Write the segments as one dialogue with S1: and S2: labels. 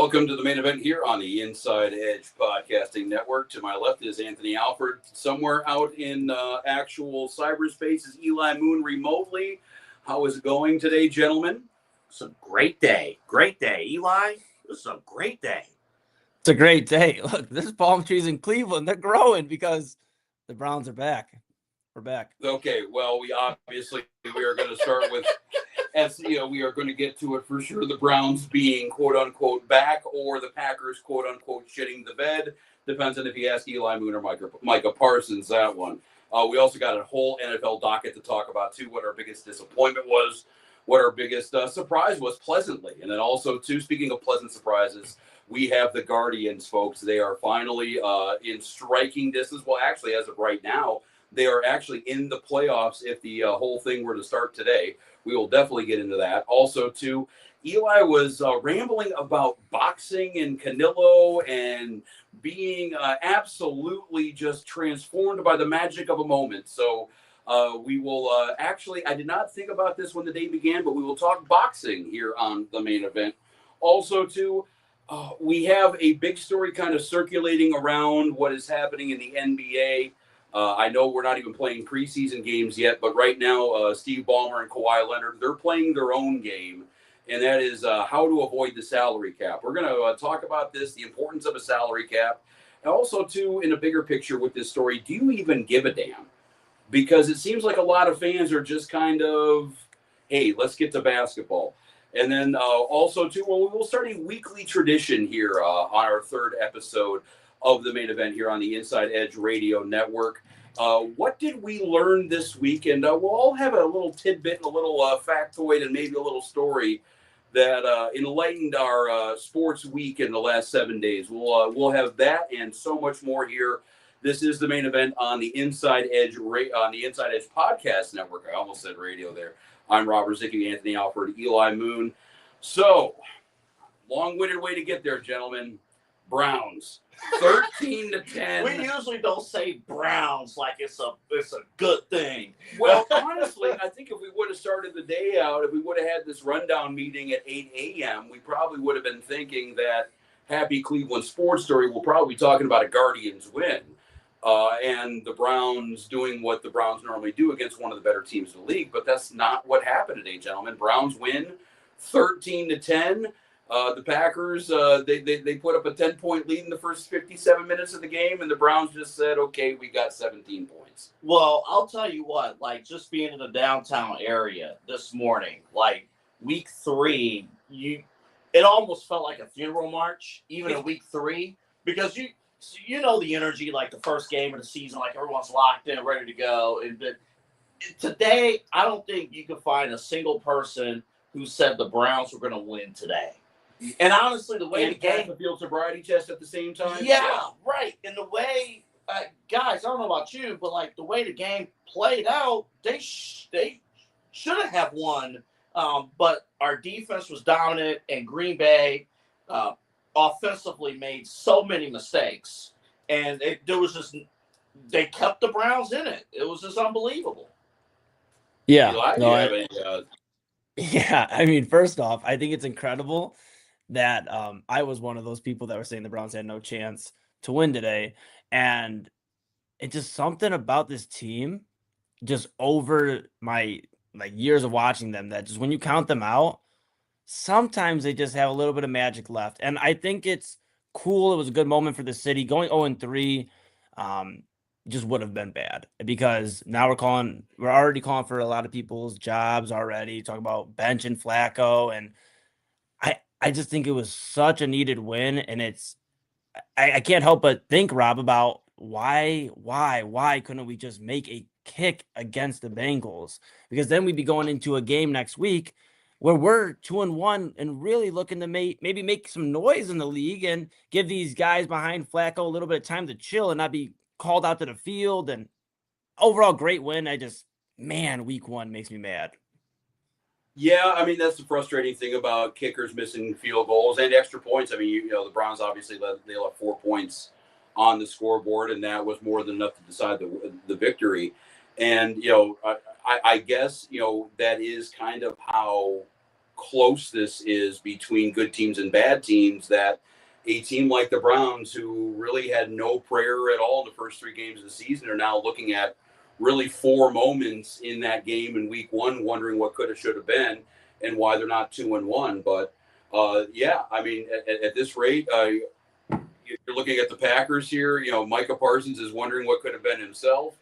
S1: Welcome to the main event here on the Inside Edge Podcasting Network. To my left is Anthony Alford. Somewhere out in actual cyberspace is Eli Moon remotely. How is it going today, gentlemen?
S2: It's a great day. Great day. Eli, this is a great day.
S3: It's a great day. Look, there's palm trees in Cleveland. They're growing because the Browns are back. We're back.
S1: Okay, well, we are going to start with, as you know, we are going to get to it for sure. The Browns being quote unquote back, or the Packers quote unquote shitting the bed. Depends on if you ask Eli Moon or Micah Parsons. That one. We also got a whole NFL docket to talk about too. What our biggest disappointment was, what our biggest surprise was, pleasantly, and then also too. Speaking of pleasant surprises, we have the Guardians, folks. They are finally in striking distance. Well, actually, as of right now, they are actually in the playoffs if the whole thing were to start today. We will definitely get into that. Also, too, Eli was rambling about boxing and Canelo and being absolutely just transformed by the magic of a moment. So we will actually, I did not think about this when the day began, but we will talk boxing here on the main event. Also, too, we have a big story kind of circulating around what is happening in the NBA. I know we're not even playing preseason games yet, but right now, Steve Ballmer and Kawhi Leonard, they're playing their own game, and that is how to avoid the salary cap. We're going to talk about this, the importance of a salary cap, and also, too, in a bigger picture with this story, do you even give a damn? Because it seems like a lot of fans are just kind of, hey, let's get to basketball. And then also, too, well, we will start a weekly tradition here on our third episode of the main event here on the Inside Edge Radio Network. What did we learn this week? And we'll all have a little tidbit, a little factoid, and maybe a little story that enlightened our sports week in the last 7 days. We'll have that and so much more here. This is the main event on the Inside Edge Podcast Network. I almost said radio there. I'm Rozycki, Anthony Alford, Eli Moon. So, long-winded way to get there, gentlemen. Browns, 13-10.
S2: We usually don't say Browns like it's a good thing.
S1: Well, honestly, I think if we would have started the day out, if we would have had this rundown meeting at 8 a.m., we probably would have been thinking that Happy Cleveland Sports Story will probably be talking about a Guardians win and the Browns doing what the Browns normally do against one of the better teams in the league. But that's not what happened today, gentlemen. Browns win 13-10. The Packers, they put up a 10-point lead in the first 57 minutes of the game, and the Browns just said, okay, we got 17 points.
S2: Well, I'll tell you what, like just being in the downtown area this morning, like week 3, it almost felt like a funeral march, even in week 3, because you know the energy, like the first game of the season, like everyone's locked in, ready to go. And today, I don't think you can find a single person who said the Browns were going to win today. And honestly, the way the game,
S1: the field sobriety test at the same time.
S2: Yeah, right. And the way, guys, I don't know about you, but like the way the game played out, they should have won. But our defense was dominant, and Green Bay offensively made so many mistakes, and they kept the Browns in it. It was just unbelievable.
S3: Yeah.
S1: Eli,
S3: Yeah. I mean, first off, I think it's incredible that I was one of those people that were saying the Browns had no chance to win today. And it's just something about this team just over my years of watching them that just when you count them out, sometimes they just have a little bit of magic left. And I think it's cool. It was a good moment for the city. Going 0-3 just would have been bad because now we're already calling for a lot of people's jobs already, talking about benching Flacco, and I just think it was such a needed win, and I can't help but think, Rob, about why couldn't we just make a kick against the Bengals? Because then we'd be going into a game next week where we're 2-1 and really looking to maybe make some noise in the league and give these guys behind Flacco a little bit of time to chill and not be called out to the field. And overall, great win. Week 1 makes me mad.
S1: Yeah, I mean, that's the frustrating thing about kickers missing field goals and extra points. I mean, you know, the Browns obviously they left 4 points on the scoreboard, and that was more than enough to decide the victory. And, you know, I guess, you know, that is kind of how close this is between good teams and bad teams, that a team like the Browns, who really had no prayer at all in the first 3 games of the season, are now looking at really 4 moments in that game in week 1, wondering what could have, should have been, and why they're not 2-1. But yeah, I mean, at this rate, you're looking at the Packers here. You know, Micah Parsons is wondering what could have been himself.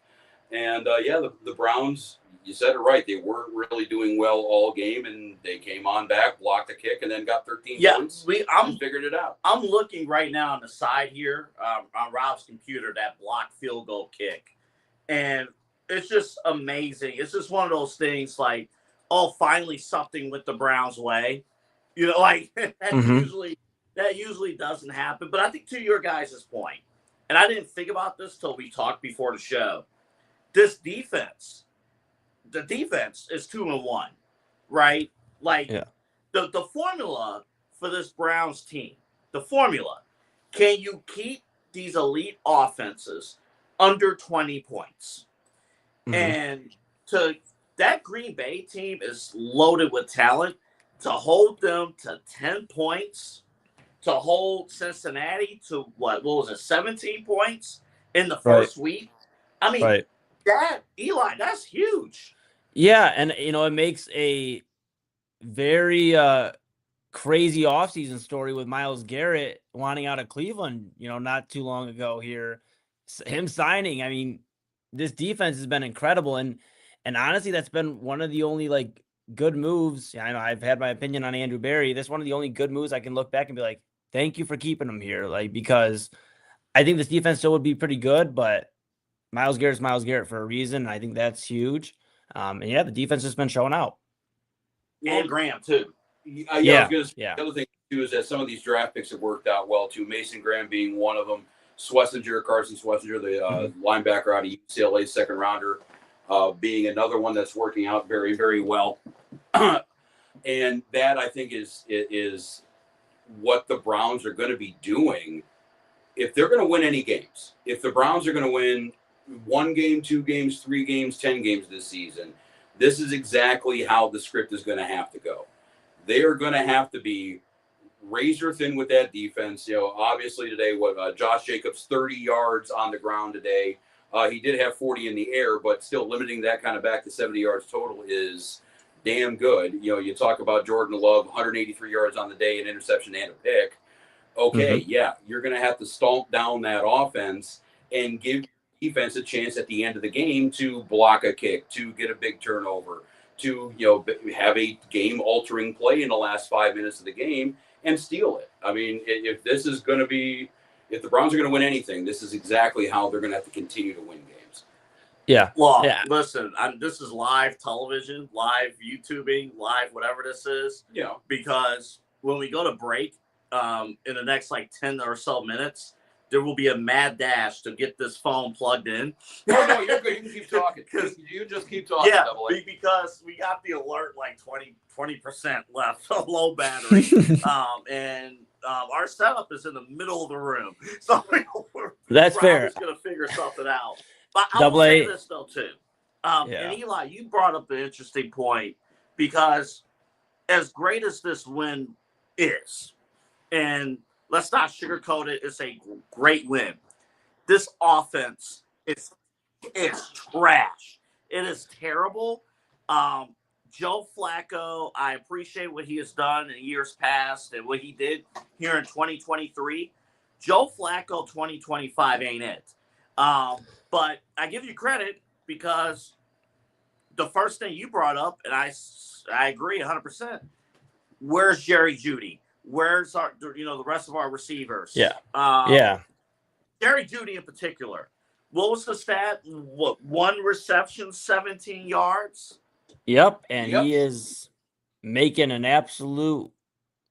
S1: And yeah, the Browns, you said it right. They weren't really doing well all game, and they came on back, blocked a kick, and then got 13 points. And figured it out.
S2: I'm looking right now on the side here on Rob's computer, that blocked field goal kick. And it's just amazing. It's just one of those things like, oh, finally something with the Browns way. You know, like that usually doesn't happen. But I think to your guys' point, and I didn't think about this till we talked before the show, the defense is 2-1, right? Like the formula for this Browns team, can you keep these elite offenses under 20 points? And that Green Bay team is loaded with talent. To hold them to 10 points, to hold Cincinnati to what was it, 17 points in the first week? I mean, that's huge.
S3: Yeah, and you know, it makes a very crazy offseason story with Myles Garrett wanting out of Cleveland, you know, not too long ago here. Him signing, I mean, this defense has been incredible, and honestly, that's been one of the only like good moves. I know I've had my opinion on Andrew Berry. That's one of the only good moves I can look back and be like, thank you for keeping him here. Like, because I think this defense still would be pretty good, but Myles Garrett for a reason. And I think that's huge. And yeah, the defense has been showing out.
S2: And Graham too.
S1: I was going to say, the other thing too is that some of these draft picks have worked out well too. Mason Graham being one of them. Carson Schlesinger, the linebacker out of UCLA, second rounder, being another one that's working out very, very well. And that, I think, is what the Browns are going to be doing if they're going to win any games. If the Browns are going to win 1 game, 2 games, 3 games, 10 games this season, this is exactly how the script is going to have to go. They are going to have to be razor thin with that defense. You know, obviously today, Josh Jacobs, 30 yards on the ground today. He did have 40 in the air, but still limiting that kind of back to 70 yards total is damn good. You know, you talk about Jordan Love, 183 yards on the day, an interception and a pick. Okay, yeah, you're going to have to stomp down that offense and give your defense a chance at the end of the game to block a kick, to get a big turnover, to, you know, have a game-altering play in the last 5 minutes of the game and steal it. I mean, if this is going to be, if the Browns are going to win anything, this is exactly how they're going to have to continue to win games.
S3: Yeah.
S2: Well, listen, this is live television, live YouTubing, live whatever this is. Yeah. Because when we go to break in the next like 10 or so minutes, there will be a mad dash to get this phone plugged in.
S1: No, you're good. You can keep talking. You just keep talking.
S2: Yeah, because we got the alert like 20% left, low battery. And our setup is in the middle of the room. So
S3: that's fair.
S2: We're going to figure something out. But I will say this, though, too. And Eli, you brought up an interesting point, because as great as this win is, and let's not sugarcoat it, it's a great win. This offense, it's trash. It is terrible. Joe Flacco, I appreciate what he has done in years past and what he did here in 2023. Joe Flacco 2025 ain't it. But I give you credit, because the first thing you brought up, and I agree 100%. Where's Jerry Jeudy? Where's our, the rest of our receivers?
S3: Yeah.
S2: Jerry Jeudy in particular. What was the stat? What, 1 reception, 17 yards?
S3: Yep. And he is making an absolute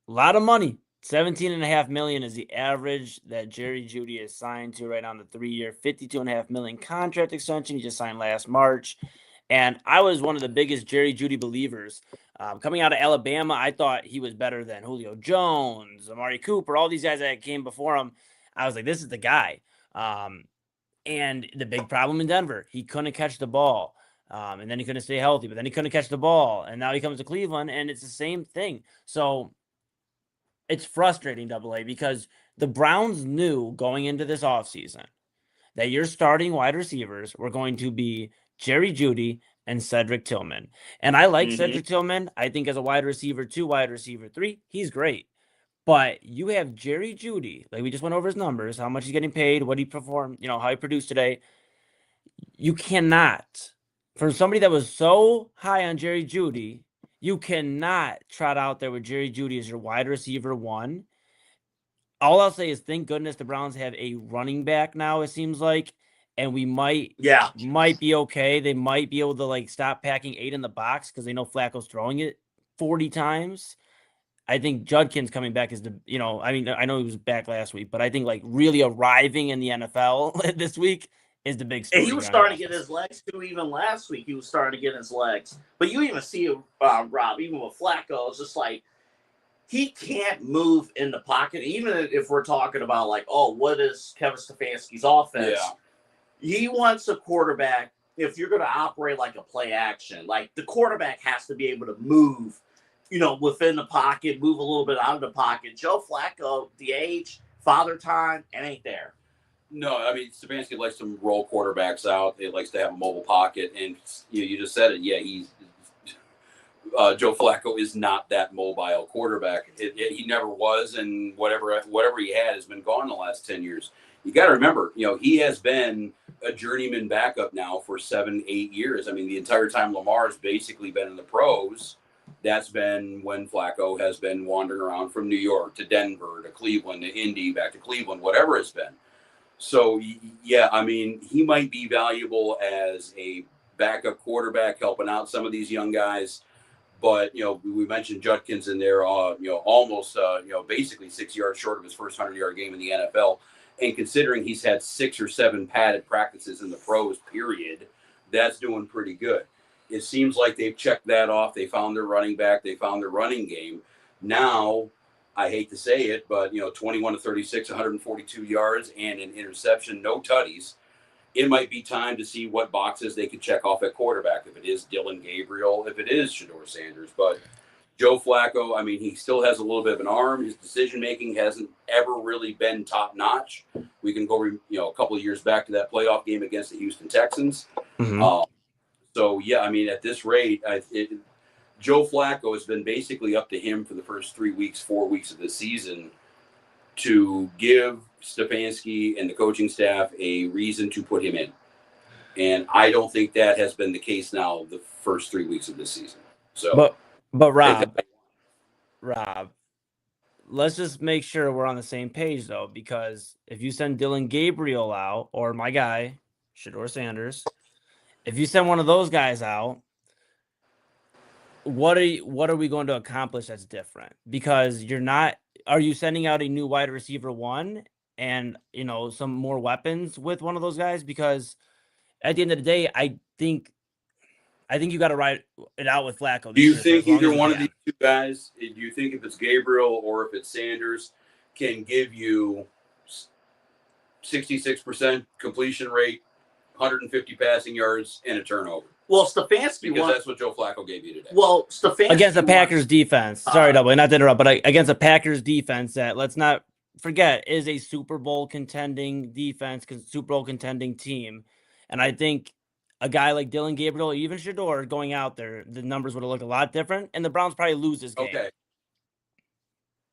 S3: lot of money. $17.5 million is the average that Jerry Jeudy is signed to right now on the 3-year, $52.5 million contract extension. He just signed last March. And I was one of the biggest Jerry Jeudy believers. Coming out of Alabama, I thought he was better than Julio Jones, Amari Cooper, all these guys that came before him. I was like, this is the guy. And the big problem in Denver, he couldn't catch the ball. And then he couldn't stay healthy, but then he couldn't catch the ball. And now he comes to Cleveland, and it's the same thing. So it's frustrating, Double A, because the Browns knew going into this offseason that your starting wide receivers were going to be Jerry Jeudy and Cedric Tillman. And I like Cedric Tillman. I think as a wide receiver 2, wide receiver 3, he's great. But you have Jerry Jeudy, like we just went over his numbers, how much he's getting paid, what he performed, how he produced today. You cannot, for somebody that was so high on Jerry Jeudy, you cannot trot out there with Jerry Jeudy as your wide receiver 1. All I'll say is thank goodness the Browns have a running back now, it seems like, and we might be okay. They might be able to stop packing 8 in the box because they know Flacco's throwing it 40 times. I think Judkins coming back is I know he was back last week, but I think really arriving in the NFL this week is the big story.
S2: And he was starting to get his legs too. Even last week, he was starting to get his legs. But you even see Rob, even with Flacco, it's just like he can't move in the pocket. Even if we're talking about what is Kevin Stefanski's offense?
S1: Yeah.
S2: He wants a quarterback. If you're going to operate like a play action, the quarterback has to be able to move, within the pocket, move a little bit out of the pocket. Joe Flacco, the age, father time, it ain't there.
S1: No, I mean, Stefanski likes to roll quarterbacks out. He likes to have a mobile pocket. And you just said it. Yeah, Joe Flacco is not that mobile quarterback. He never was, and whatever he had has been gone the last 10 years. You got to remember, he has been a journeyman backup now for 7-8 years. I mean, the entire time Lamar has basically been in the pros. That's been when Flacco has been wandering around from New York to Denver to Cleveland to Indy, back to Cleveland, whatever it's been. So, yeah, I mean, he might be valuable as a backup quarterback helping out some of these young guys. But, we mentioned Judkins in there, almost, basically 6 yards short of his first 100-yard game in the NFL. And considering he's had 6 or 7 padded practices in the pros, period, that's doing pretty good. It seems like they've checked that off. They found their running back. They found their running game. Now, I hate to say it, but, 21 to 36, 142 yards and an interception, no tutties. It might be time to see what boxes they could check off at quarterback. If it is Dylan Gabriel, if it is Shedeur Sanders. But Joe Flacco, I mean, he still has a little bit of an arm. His decision-making hasn't ever really been top-notch. We can go, a couple of years back to that playoff game against the Houston Texans.
S3: Mm-hmm.
S1: So, yeah, I mean, at this rate, Joe Flacco has been basically up to him for the first 4 weeks of the season to give Stefanski and the coaching staff a reason to put him in. And I don't think that has been the case now the first 3 weeks of this season. So,
S3: but Rob, let's just make sure we're on the same page, though, because if you send Dylan Gabriel out, or my guy, Shedeur Sanders, if you send one of those guys out, what are we going to accomplish that's different? Because are you sending out a new wide receiver 1 and, some more weapons with one of those guys? Because at the end of the day, I think you got to ride it out with Flacco.
S1: Do you think either one of these two guys, do you think if it's Gabriel or if it's Sanders, can give you 66% completion rate, 150 passing yards, and a turnover?
S2: Well, Stefanski
S1: because that's what Joe Flacco gave you today.
S2: Well, Stefanski
S3: against the Packers defense. Sorry, Double, not to interrupt, but against the Packers defense that, let's not forget, is a Super Bowl contending defense, Super Bowl contending team. And I think a guy like Dylan Gabriel, or even Shedeur going out there, the numbers would have looked a lot different, and the Browns probably lose this game.
S1: Okay.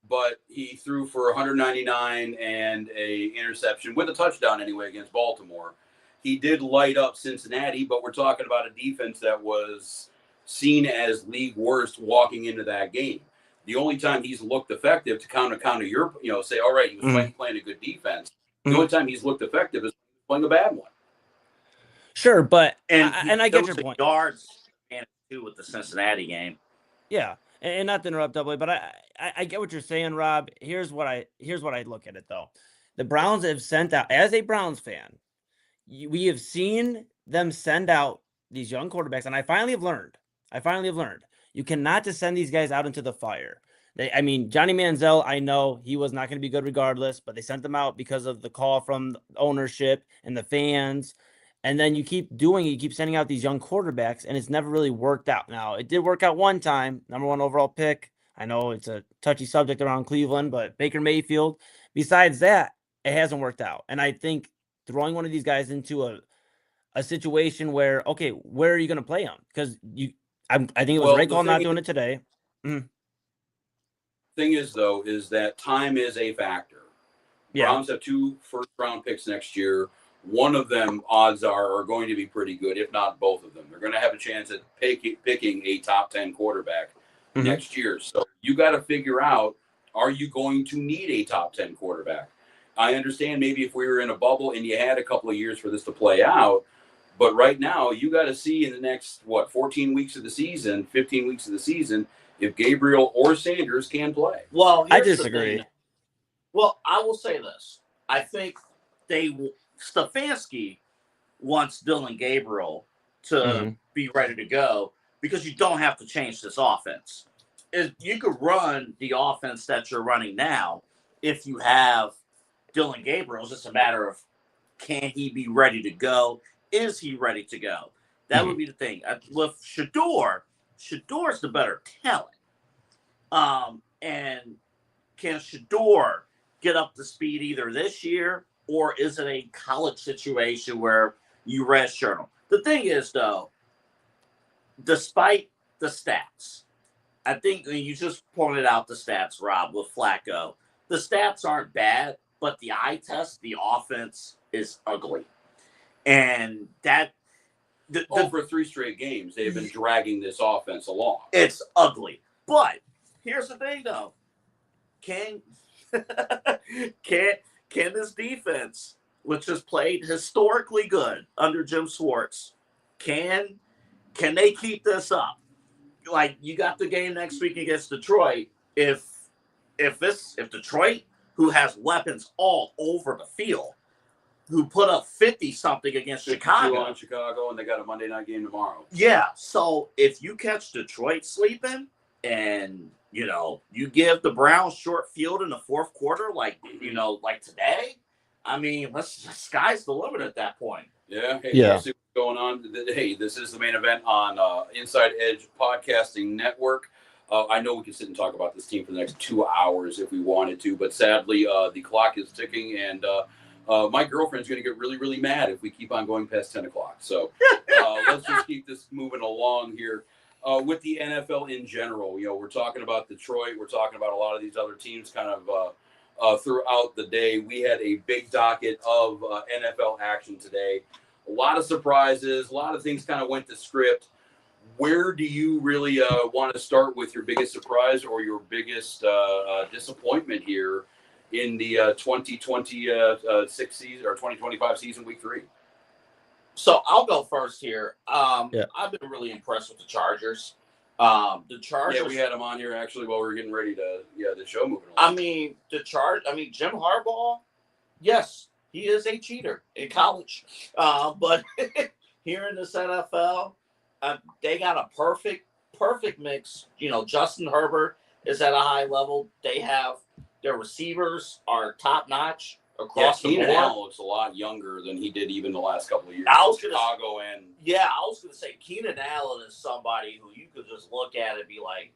S1: But he threw for 199 and a interception with a touchdown anyway against Baltimore. He did light up Cincinnati, but we're talking about a defense that was seen as league worst walking into that game. The only time he's looked effective to counter your, say, all right, he was playing a good defense. The only time he's looked effective is playing a bad one.
S3: Sure, but and I get your point.
S2: Yards and too with the Cincinnati game.
S3: Yeah, and not to interrupt, Double, but I get what you're saying, Rob. Here's what I look at it though. The Browns have sent out, as a Browns fan, we have seen them send out these young quarterbacks, and I finally have learned. You cannot just send these guys out into the fire. Johnny Manziel, I know he was not going to be good regardless, but they sent them out because of the call from ownership and the fans. And then you keep sending out these young quarterbacks, and it's never really worked out. Now, it did work out one time, number 1 overall pick. I know it's a touchy subject around Cleveland, but Baker Mayfield, besides that, it hasn't worked out. And I think throwing one of these guys into a situation where, okay, where are you going to play him? Because I think it was
S1: Well,
S3: right
S1: the
S3: call not
S1: thing
S3: doing it today.
S1: thing is, though, is that time is a factor.
S3: Yeah.
S1: Browns have 2 first-round picks next year. One of them, odds are going to be pretty good, if not both of them. They're going to have a chance at picking a top 10 quarterback next year. So you got to figure out, are you going to need a top 10 quarterback? I understand maybe if we were in a bubble and you had a couple of years for this to play out, but right now you got to see in the next, 14 weeks of the season, 15 weeks of the season, if Gabriel or Sanders can play.
S2: Well,
S3: I
S2: here's the
S3: disagree.
S2: thing. Well, I will say this. I think Stefanski wants Dylan Gabriel to be ready to go because you don't have to change this offense. You could run the offense that you're running now if you have Dylan Gabriel. It's just a matter of, can he be ready to go? Is he ready to go? That would be the thing. With Shador's the better talent. And can Shador get up to speed either this year, or is it a college situation where you redshirt him? The thing is, though, despite the stats, I think you just pointed out the stats, Rob, with Flacco. The stats aren't bad, but the eye test, the offense is ugly. And that...
S1: for 3 straight games, they've been dragging this offense along.
S2: It's ugly. But here's the thing, though. Can this defense, which has played historically good under Jim Schwartz, can they keep this up? Like, you got the game next week against Detroit. If Detroit, who has weapons all over the field, who put up 50-something against Chicago
S1: on Chicago, and they got a Monday night game tomorrow.
S2: Yeah, so if you catch Detroit sleeping, and you give the Browns short field in the fourth quarter, like today, I mean, the sky's the limit at that point.
S1: Yeah. Hey, yeah. See what's going on. Hey, this is the main event on Inside Edge Podcasting Network. I know we can sit and talk about this team for the next 2 hours if we wanted to, but sadly, the clock is ticking, and my girlfriend's going to get really, really mad if we keep on going past 10 o'clock. So let's just keep this moving along here. With the NFL in general, we're talking about Detroit. We're talking about a lot of these other teams kind of throughout the day. We had a big docket of NFL action today. A lot of surprises. A lot of things kind of went to script. Where do you really want to start with your biggest surprise or your biggest disappointment here in the 2026 season or 2025 season, week 3?
S2: So I'll go first here. I've been really impressed with the Chargers. The Chargers.
S1: Yeah, we had them on here actually while we were getting ready to the show moving on.
S2: I mean, Jim Harbaugh. Yes, he is a cheater in college, but here in this NFL, they got a perfect mix. Justin Herbert is at a high level. They have their receivers are top notch. Across the board.
S1: Keenan Allen looks a lot younger than he did even the last couple of years.
S2: I was going to say Keenan Allen is somebody who you could just look at and be like,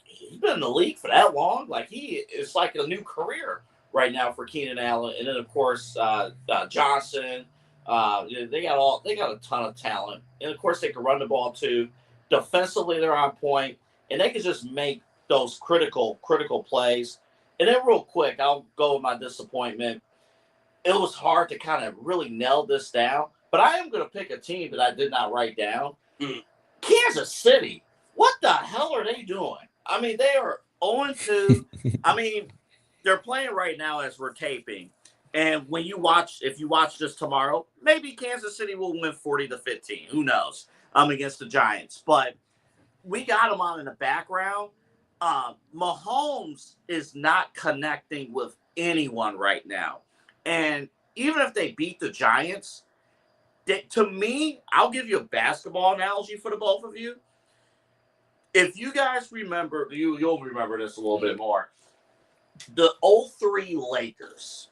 S2: he's been in the league for that long. Like, it's like a new career right now for Keenan Allen. And then of course Johnson. They got a ton of talent, and of course they can run the ball too. Defensively, they're on point, and they can just make those critical plays. And then real quick, I'll go with my disappointment. It was hard to kind of really nail this down, but I am going to pick a team that I did not write down. Kansas City. What the hell are they doing? I mean, they are 0-2. I mean, they're playing right now as we're taping. And if you watch this tomorrow, maybe Kansas City will win 40-15. Who knows? Against the Giants. But we got them on in the background. Mahomes is not connecting with anyone right now. And even if they beat the Giants, to me, I'll give you a basketball analogy for the both of you. If you guys remember, you'll remember this a little bit more. The 03 Lakers.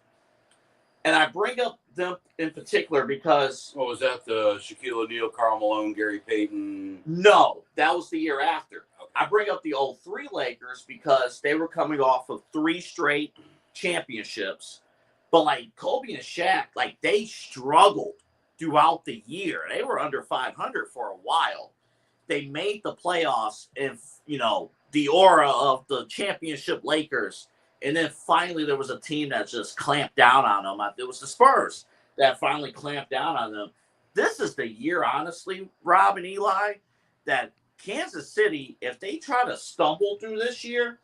S2: And I bring up them in particular because
S1: What was that? The Shaquille O'Neal, Karl Malone, Gary Payton?
S2: no, that was the year after. I bring up the 03 Lakers because they were coming off of 3 straight championships. But like Kobe and Shaq, like they struggled throughout the year. They were under 500 for a while. They made the playoffs and, the aura of the championship Lakers. And then finally there was a team that just clamped down on them. It was the Spurs that finally clamped down on them. This is the year, honestly, Rob and Eli, that Kansas City, if they try to stumble through this year,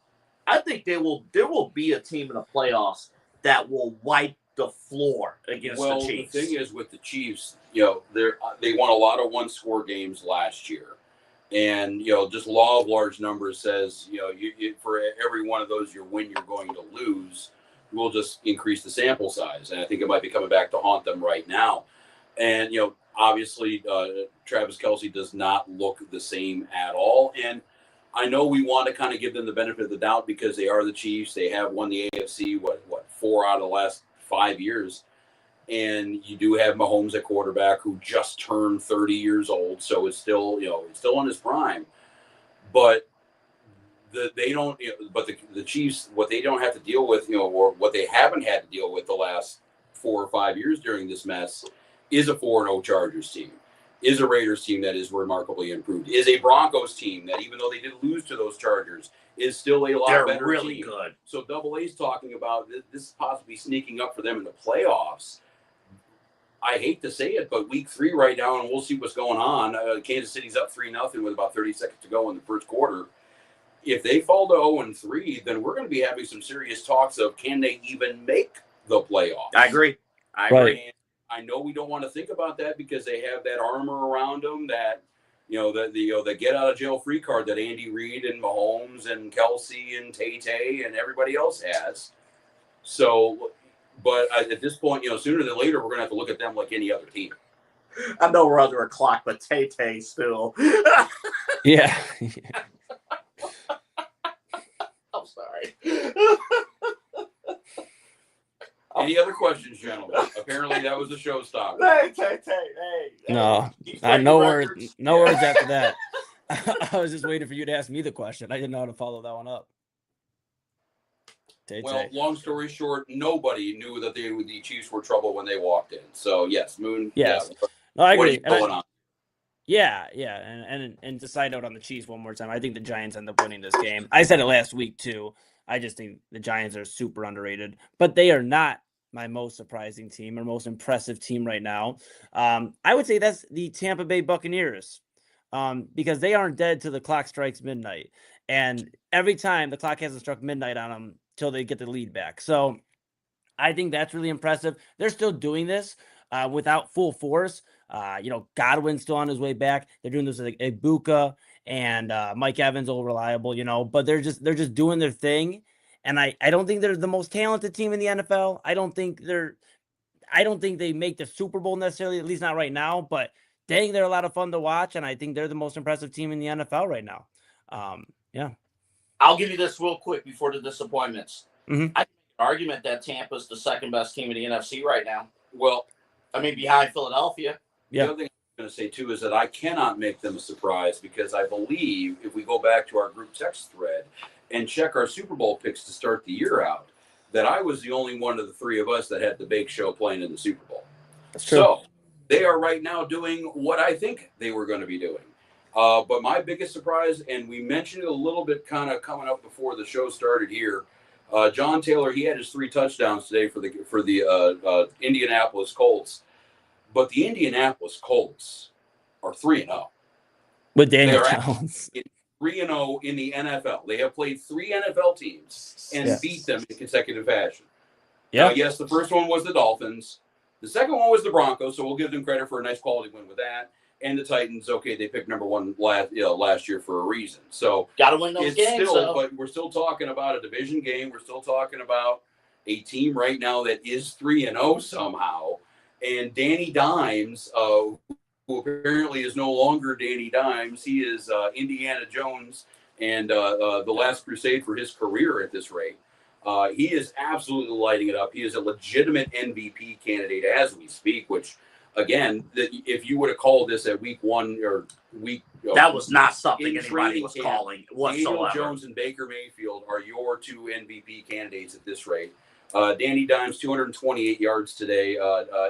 S2: I think there will be a team in the playoffs that will wipe the floor against the Chiefs.
S1: The thing is with the Chiefs, they won a lot of one-score games last year. And, just law of large numbers says, you for every one of those you win, you're going to lose. We'll just increase the sample size. And I think it might be coming back to haunt them right now. And, obviously, Travis Kelce does not look the same at all. And I know we want to kind of give them the benefit of the doubt because they are the Chiefs. They have won the AFC, 4 out of the last 5 years. And you do have Mahomes at quarterback who just turned 30 years old. So it's still, it's still in his prime. But the Chiefs, what they don't have to deal with, or what they haven't had to deal with the last 4 or 5 years during this mess is a 4-0 Chargers team, is a Raiders team that is remarkably improved, is a Broncos team that, even though they did lose to those Chargers, is still a lot better
S2: really
S1: team.
S2: Good.
S1: So Double A's talking about this possibly sneaking up for them in the playoffs. I hate to say it, but week 3 right now, and we'll see what's going on. Kansas City's up 3-0 with about 30 seconds to go in the first quarter. If they fall to 0-3, then we're going to be having some serious talks of can they even make the playoffs.
S2: I agree.
S3: Right.
S1: And I know we don't want to think about that because they have that armor around them that, the get out of jail free card that Andy Reid and Mahomes and Kelsey and Tay and everybody else has. So, but at this point, sooner than later, we're going to have to look at them like any other team.
S2: I know we're under a clock, but Tay still.
S3: Yeah.
S2: I'm sorry.
S1: Any other questions, gentlemen? Apparently, that was the showstopper.
S2: Hey, Tay.
S3: No, no words after that. I was just waiting for you to ask me the question. I didn't know how to follow that one up.
S1: Well, long story short, nobody knew that the Chiefs were trouble when they walked in. So, yes, Moon.
S3: Yes.
S1: Yeah,
S3: no, I agree.
S1: What is going on?
S3: Yeah. And to side note on the Chiefs one more time, I think the Giants end up winning this game. I said it last week, too. I just think the Giants are super underrated, but they are not my most surprising team or most impressive team right now. I would say that's the Tampa Bay Buccaneers because they aren't dead till the clock strikes midnight. And every time the clock hasn't struck midnight on them till they get the lead back. So I think that's really impressive. They're still doing this without full force. Godwin's still on his way back. They're doing this with Ibuka and Mike Evans, all reliable, but they're just doing their thing. And I don't think they're the most talented team in the NFL. I don't think they make the Super Bowl necessarily, at least not right now, but dang, they're a lot of fun to watch. And I think they're the most impressive team in the NFL right now. Yeah.
S2: I'll give you this real quick before the disappointments.
S3: Mm-hmm.
S2: I make an argument that Tampa's the second best team in the NFC right now.
S1: Well,
S2: behind Philadelphia.
S1: The other thing I'm going to say, too, is that I cannot make them a surprise because I believe if we go back to our group text thread and check our Super Bowl picks to start the year out, that I was the only one of the 3 of us that had the Big Show playing in the Super Bowl.
S3: That's true.
S1: So they are right now doing what I think they were going to be doing. But my biggest surprise, and we mentioned it a little bit kind of coming up before the show started here, John Taylor, he had his 3 touchdowns today for the Indianapolis Colts. But the Indianapolis Colts are 3-0.
S3: With Daniel Jones.
S1: 3-0 in the NFL. They have played 3 NFL teams and beat them in consecutive fashion.
S3: Yeah.
S1: Yes, the first one was the Dolphins. The second one was the Broncos, so we'll give them credit for a nice quality win with that. And the Titans, okay, they picked number 1 last year for a reason. So
S2: got to win those games.
S1: But we're still talking about a division game. We're still talking about a team right now that is 3-0 somehow. And Danny Dimes, who apparently is no longer Danny Dimes, he is Indiana Jones and the last crusade for his career at this rate. He is absolutely lighting it up. He is a legitimate MVP candidate as we speak, which, again, if you would have called this at week 1 or week...
S2: that was not something
S1: in
S2: anybody
S1: training
S2: was
S1: camp,
S2: calling whatsoever.
S1: Daniel Jones and Baker Mayfield are your 2 MVP candidates at this rate. Danny Dimes, 228 yards today,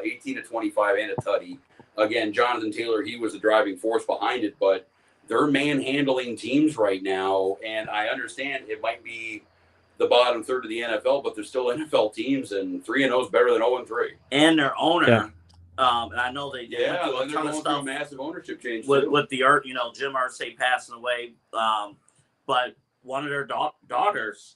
S1: 18 to 25 and a tutty. Again, Jonathan Taylor, he was the driving force behind it, but they're manhandling teams right now, and I understand it might be the bottom third of the NFL, but they're still NFL teams, and 3-0 is better than 0-3.
S2: And their owner, and I know they did
S1: Yeah,
S2: do a
S1: and they're
S2: ton of
S1: going through a
S2: stuff
S1: massive ownership change
S2: with the Jim Irsay passing away. But one of their daughters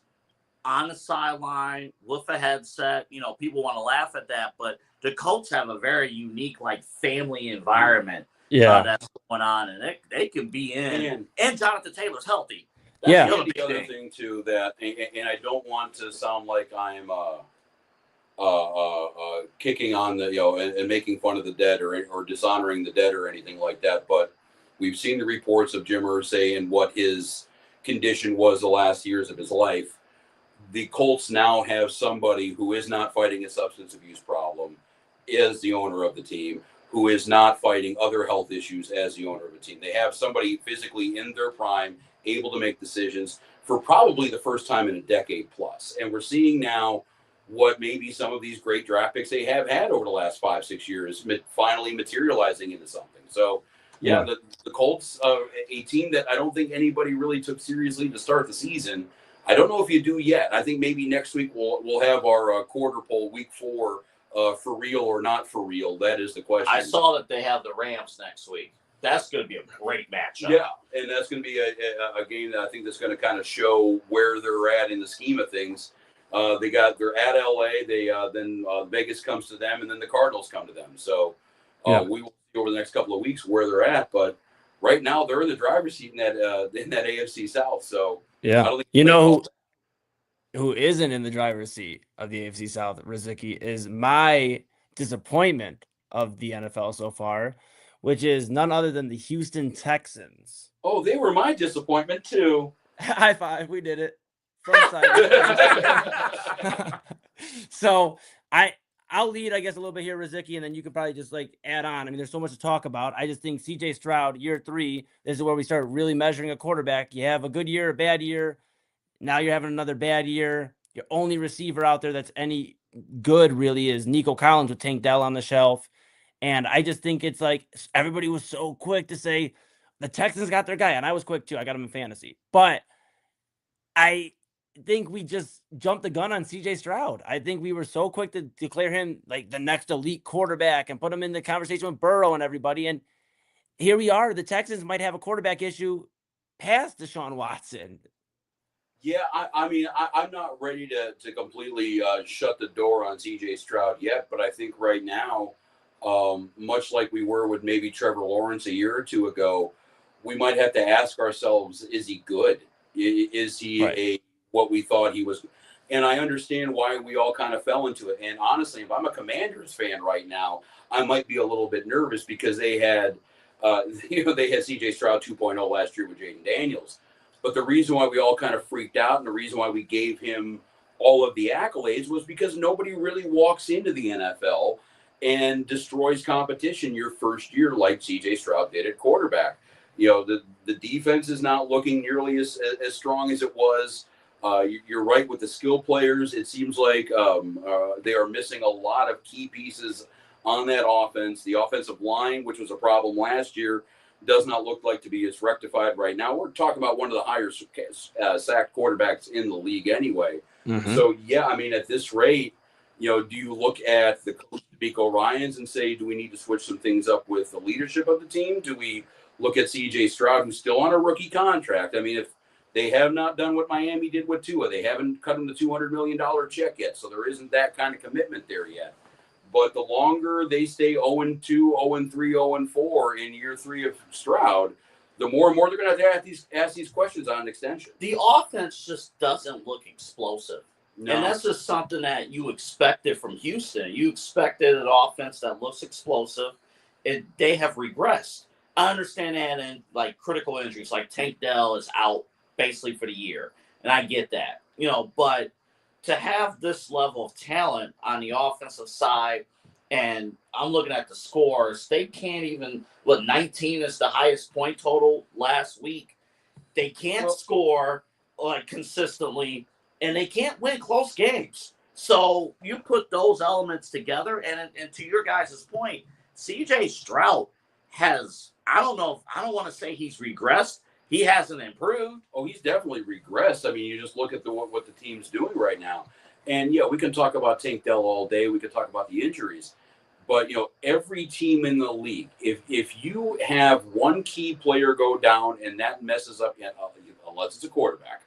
S2: on the sideline with a headset. People want to laugh at that, but the Colts have a very unique, like, family environment. That's going on, and they can be in. And Jonathan Taylor's healthy. That's
S1: the other thing too, that, and I don't want to sound like I'm kicking on the and making fun of the dead or dishonoring the dead or anything like that, but we've seen the reports of Jim Irsay and what his condition was the last years of his life. The Colts now have somebody who is not fighting a substance abuse problem as the owner of the team, who is not fighting other health issues as the owner of the team. They have somebody physically in their prime, able to make decisions for probably the first time in a decade plus. And we're seeing now what maybe some of these great draft picks they have had over the last 5-6 years finally materializing into something. So, the Colts, a team that I don't think anybody really took seriously to start the season. I don't know if you do yet. I think maybe next week we'll have our quarter poll, week 4, for real or not for real. That is the question.
S2: I saw that they have the Rams next week. That's going to be a great matchup.
S1: Yeah, and that's going to be a game that I think that's going to kind of show where they're at in the scheme of things. They're at LA. Then Vegas comes to them, and then the Cardinals come to them. So we will see over the next couple of weeks where they're at. But right now they're in the driver's seat in that AFC South. So I don't think
S3: who isn't in the driver's seat of the AFC South, Rozycki, is my disappointment of the NFL so far, which is none other than the Houston Texans.
S1: Oh, they were my disappointment too.
S3: High five, we did it. So I'll lead, I guess, a little bit here, Rozycki, and then you could probably just add on. I mean, there's so much to talk about. I just think CJ Stroud, year 3, this is where we start really measuring a quarterback. You have a good year, a bad year. Now you're having another bad year. Your only receiver out there that's any good really is Nico Collins with Tank Dell on the shelf. And I just think it's everybody was so quick to say the Texans got their guy, and I was quick too. I got him in fantasy. But I think we just jumped the gun on CJ Stroud. I think we were so quick to declare him the next elite quarterback and put him in the conversation with Burrow and everybody. And here we are. The Texans might have a quarterback issue past Deshaun Watson.
S1: Yeah, I mean, I'm not ready to completely shut the door on CJ Stroud yet, but I think right now, much like we were with maybe Trevor Lawrence a year or two ago, we might have to ask ourselves, is he good? Is he what we thought he was? And I understand why we all kind of fell into it. And honestly, if I'm a Commanders fan right now, I might be a little bit nervous because they had CJ Stroud 2.0 last year with Jaden Daniels. But the reason why we all kind of freaked out and the reason why we gave him all of the accolades was because nobody really walks into the NFL and destroys competition your first year like CJ Stroud did at quarterback. The defense is not looking nearly as strong as it was. You're right with the skill players. It seems like they are missing a lot of key pieces on that offense. The offensive line, which was a problem last year, does not look like to be as rectified right now. We're talking about one of the higher sacked quarterbacks in the league anyway. Mm-hmm. So, I mean, at this rate, do you look at the coach, D'Amico Ryans, and say, do we need to switch some things up with the leadership of the team? Do we look at CJ Stroud, who's still on a rookie contract? I mean, if they have not done what Miami did with Tua, they haven't cut him the $200 million check yet, so there isn't that kind of commitment there yet. But the longer they stay 0-2, 0-3, 0-4 in year 3 of Stroud, the more and more they're going to have to ask these questions on an extension.
S2: The offense just doesn't look explosive. No. And that's just something that you expected from Houston. You expected an offense that looks explosive, and they have regressed. I understand that, and critical injuries, like Tank Dell is out basically for the year, and I get that. But to have this level of talent on the offensive side, and I'm looking at the scores, they can't even, 19 is the highest point total last week. They can't score like consistently, and they can't win close games. So you put those elements together, and to your guys' point, CJ Stroud has, I don't want to say he's regressed. He hasn't improved.
S1: Oh, he's definitely regressed. I mean, you just look at what the team's doing right now. And, yeah, we can talk about Tank Dell all day. We can talk about the injuries. But, every team in the league, if you have one key player go down and that messes up, unless it's a quarterback,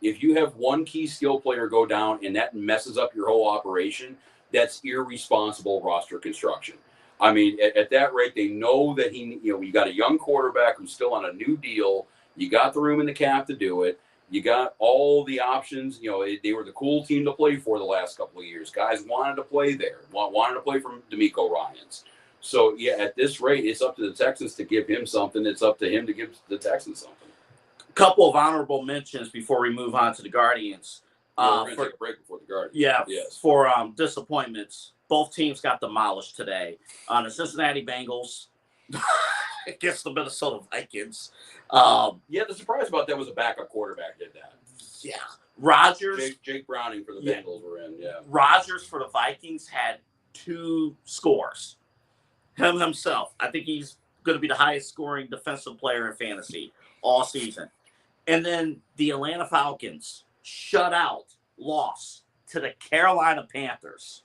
S1: if you have one key skill player go down and that messes up your whole operation, that's irresponsible roster construction. I mean, at that rate, they know that you got a young quarterback who's still on a new deal. You got the room in the cap to do it. You got all the options. They were the cool team to play for the last couple of years. Guys wanted to play there, wanted to play from D'Amico Ryans. So, yeah, at this rate, it's up to the Texans to give him something. It's up to him to give the Texans something.
S2: Couple of honorable mentions before we move on to the Guardians.
S1: We're going to take a break before the Guardians.
S2: Yeah,
S1: yes.
S2: For disappointments. Both teams got demolished today. The Cincinnati Bengals against the Minnesota Vikings.
S1: The surprise about that was a backup quarterback did that.
S2: Yeah. Rodgers.
S1: Jake Browning for the Bengals were in, yeah.
S2: Rodgers for the Vikings had 2 scores. Him himself. I think he's going to be the highest scoring defensive player in fantasy all season. And then the Atlanta Falcons loss to the Carolina Panthers.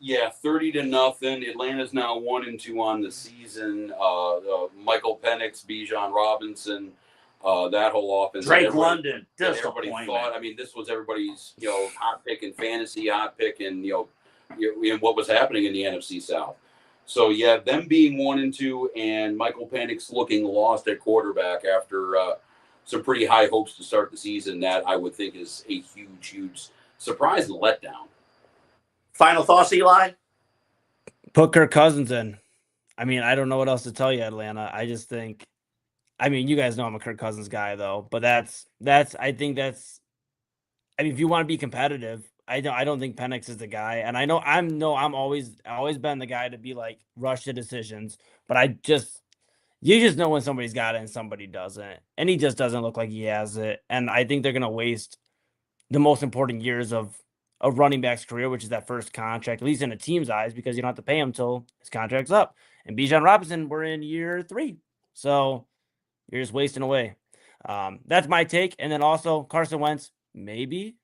S1: Yeah, 30-0. Atlanta's now 1-2 on the season. Michael Penix, Bijan Robinson, that whole offense.
S2: Drake London,
S1: everybody thought. I mean, this was everybody's hot pick in fantasy, hot pick in in what was happening in the NFC South. So yeah, them being 1-2 and Michael Penix looking lost at quarterback after some pretty high hopes to start the season. That I would think is a huge surprise and letdown.
S2: Final thoughts, Eli?
S3: Put Kirk Cousins in. I mean, I don't know what else to tell you, Atlanta. I just think, I mean, you guys know I'm a Kirk Cousins guy, though. But I mean, if you want to be competitive, I don't think Penix is the guy. And I'm always been the guy to be like rush to decisions. But you just know when somebody's got it and somebody doesn't. And he just doesn't look like he has it. And I think they're going to waste the most important years of a running back's career, which is that first contract, at least in a team's eyes, because you don't have to pay him till his contract's up. And Bijan Robinson, we're in year 3. So you're just wasting away. That's my take. And then also Carson Wentz, maybe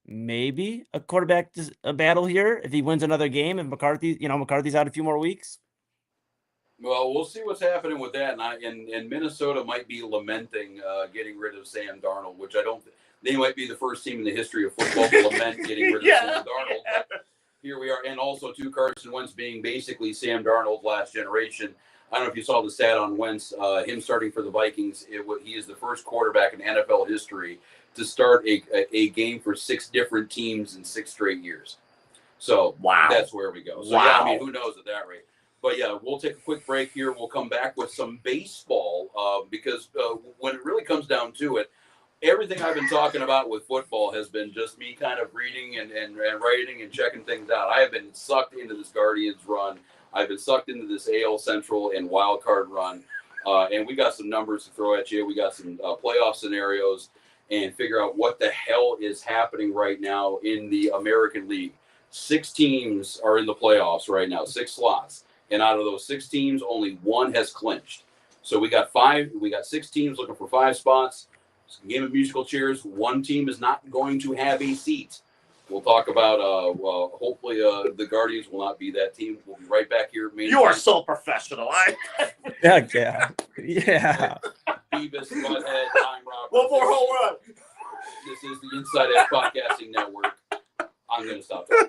S3: a quarterback a battle here if he wins another game. If McCarthy's out a few more weeks.
S1: Well, we'll see what's happening with that. And Minnesota might be lamenting getting rid of Sam Darnold, which I don't. They might be the first team in the history of football to lament getting rid of Sam Darnold. But here we are, and also Carson Wentz being basically Sam Darnold last generation. I don't know if you saw the stat on Wentz, him starting for the Vikings. He is the first quarterback in NFL history to start a game for 6 different teams in 6 straight years. So that's where we go. So yeah, I mean, who knows at that rate? But yeah, we'll take a quick break here. We'll come back with some baseball because when it really comes down to it, everything I've been talking about with football has been just me kind of reading and writing and checking things out. I have been sucked into this Guardians run. I've been sucked into this AL Central and wild card run. And we got some numbers to throw at you. We got some playoff scenarios and figure out what the hell is happening right now in the American League. 6 teams are in the playoffs right now, 6 slots. And out of those 6 teams, only 1 has clinched. So we got 6 teams looking for 5 spots. Game of musical chairs. 1 team is not going to have a seat. We'll talk about, hopefully the Guardians will not be that team. We'll be right back here.
S2: You are so professional.
S3: Yeah.
S1: Beavis, Butthead, Time Robber.
S2: One more home run.
S1: This is the Inside Edge Podcasting Network. I'm going to stop talking.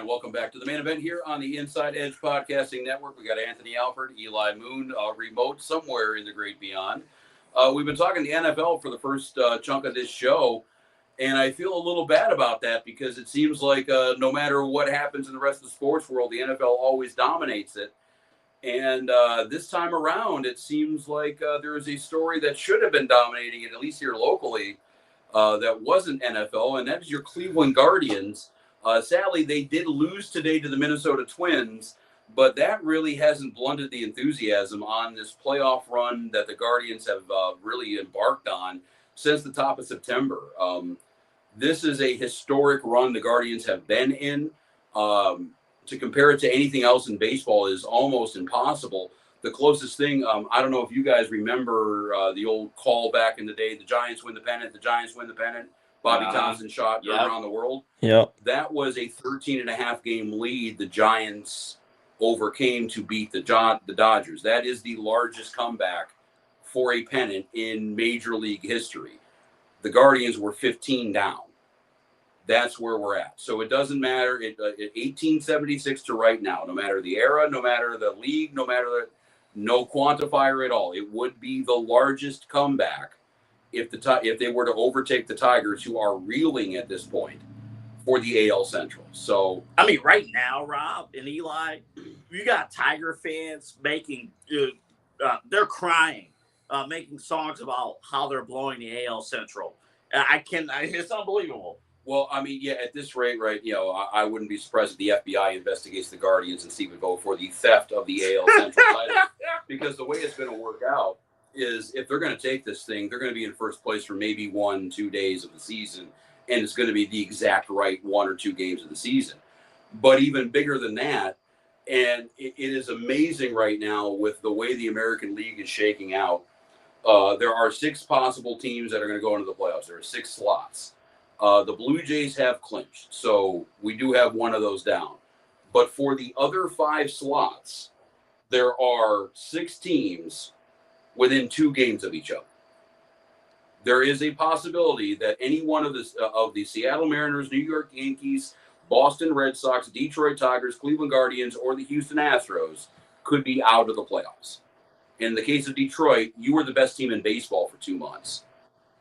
S1: And welcome back to the main event here on the Inside Edge Podcasting Network. We got Anthony Alford, Eli Moon, remote somewhere in the great beyond. We've been talking the NFL for the first chunk of this show, and I feel a little bad about that because it seems like no matter what happens in the rest of the sports world, the NFL always dominates it. And this time around, it seems like there is a story that should have been dominating it, at least here locally, that wasn't NFL, and that is your Cleveland Guardians. Sadly, they did lose today to the Minnesota Twins, but that really hasn't blunted the enthusiasm on this playoff run that the Guardians have really embarked on since the top of September. This is a historic run the Guardians have been in. To compare it to anything else in baseball is almost impossible. The closest thing, I don't know if you guys remember the old call back in the day, the Giants win the pennant, the Giants win the pennant. Bobby Thompson shot around the world.
S3: Yep.
S1: That was a 13.5 game lead the Giants overcame to beat the Dodgers. That is the largest comeback for a pennant in Major League history. The Guardians were 15 down. That's where we're at. So it doesn't matter. 1876 to right now, no matter the era, no matter the league, no quantifier at all. It would be the largest comeback if they were to overtake the Tigers, who are reeling at this point, for the AL Central. So
S2: I mean, right now, Rob and Eli, you got Tiger fans making they're crying, making songs about how they're blowing the AL Central. It's unbelievable.
S1: Well, I mean, yeah, at this rate, right, I wouldn't be surprised if the FBI investigates the Guardians and see if we vote for the theft of the AL Central title. Because the way it's going to work out is if they're going to take this thing, they're going to be in first place for maybe 1-2 days of the season, and it's going to be the exact right 1 or 2 games of the season. But even bigger than that, and it is amazing right now with the way the American League is shaking out, there are 6 possible teams that are going to go into the playoffs. There are 6 slots. The Blue Jays have clinched, so we do have one of those down. But for the other 5 slots, there are 6 teams within 2 games of each other. There is a possibility that any one of the Seattle Mariners, New York Yankees, Boston Red Sox, Detroit Tigers, Cleveland Guardians, or the Houston Astros could be out of the playoffs. In the case of Detroit, you were the best team in baseball for 2 months.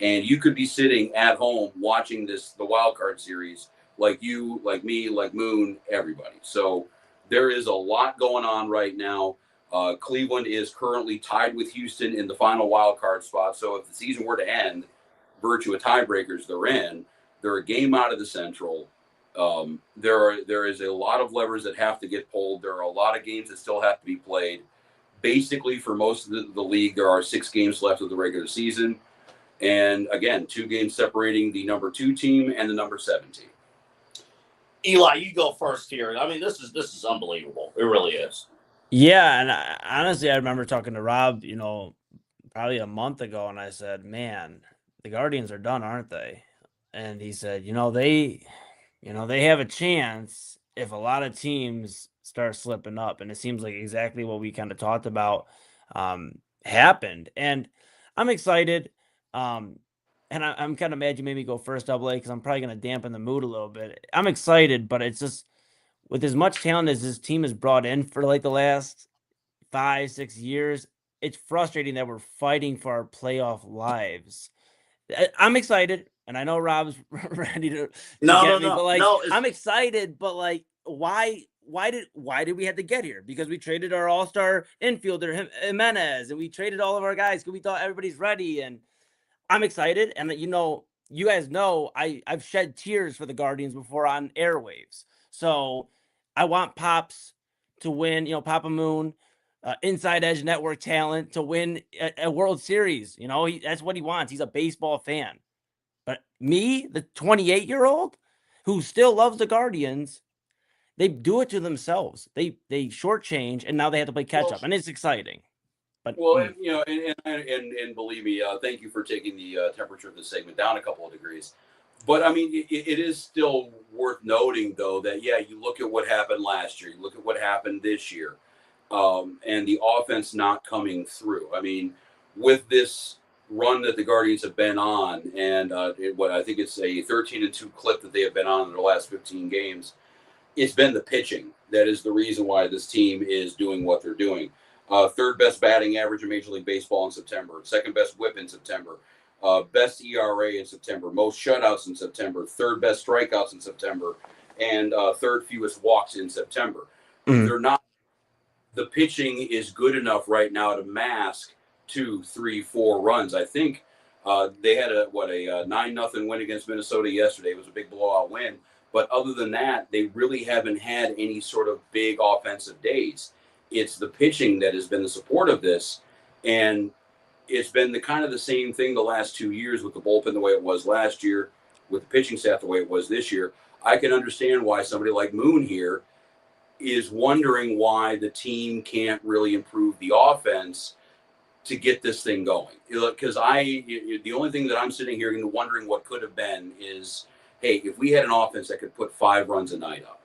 S1: And you could be sitting at home watching the wild card series like you, like me, like Moon, everybody. So there is a lot going on right now. Cleveland is currently tied with Houston in the final wild card spot. So if the season were to end, virtue of tiebreakers they're a game out of the Central. There is a lot of levers that have to get pulled. There are a lot of games that still have to be played. Basically, for most of the league, there are 6 games left of the regular season. And again, 2 games separating the number 2 team and the number 7 team.
S2: Eli, you go first here. I mean, this is unbelievable. It really is.
S3: Yeah, and honestly, I remember talking to Rob, probably a month ago, and I said, "Man, the Guardians are done, aren't they?" And he said, they have a chance if a lot of teams start slipping up, and it seems like exactly what we kind of talked about happened. And I'm excited. And I'm kind of mad you made me go first, Double A, because I'm probably going to dampen the mood a little bit. I'm excited, but it's just with as much talent as this team has brought in for like the last 5-6 years, it's frustrating that we're fighting for our playoff lives. I'm excited, and I know Rob's ready to get me, but like I'm excited, but like why did we have to get here? Because we traded our all-star infielder Jimenez, and we traded all of our guys because we thought everybody's ready, and I'm excited. And you guys know I've shed tears for the Guardians before on airwaves. So I want Pops to win, Papa Moon, Inside Edge Network talent to win a World Series. That's what he wants. He's a baseball fan. But me, the 28-year-old who still loves the Guardians, they do it to themselves. They shortchange, and now they have to play catch up, and it's exciting. But
S1: and believe me, thank you for taking the temperature of this segment down a couple of degrees. But I mean, it is still worth noting, though, that you look at what happened last year, you look at what happened this year, and the offense not coming through. I mean, with this run that the Guardians have been on, and I think it's a 13-2 clip that they have been on in the last 15 games. it's been the pitching that is the reason why this team is doing what they're doing. Third best batting average in Major League Baseball in September. Second best WHIP in September. Best ERA in September. Most shutouts in September. Third best strikeouts in September. And third fewest walks in September.
S3: Mhm.
S1: They're not. The pitching is good enough right now to mask 2, 3, 4 runs. I think they had a 9-0 win against Minnesota yesterday. It was a big blowout win. But other than that, they really haven't had any sort of big offensive days. It's the pitching that has been the support of this. And it's been the kind of the same thing the last 2 years with the bullpen the way it was last year, with the pitching staff the way it was this year. I can understand why somebody like Moon here is wondering why the team can't really improve the offense to get this thing going. Because the only thing that I'm sitting here and wondering what could have been is, hey, if we had an offense that could put 5 runs a night up,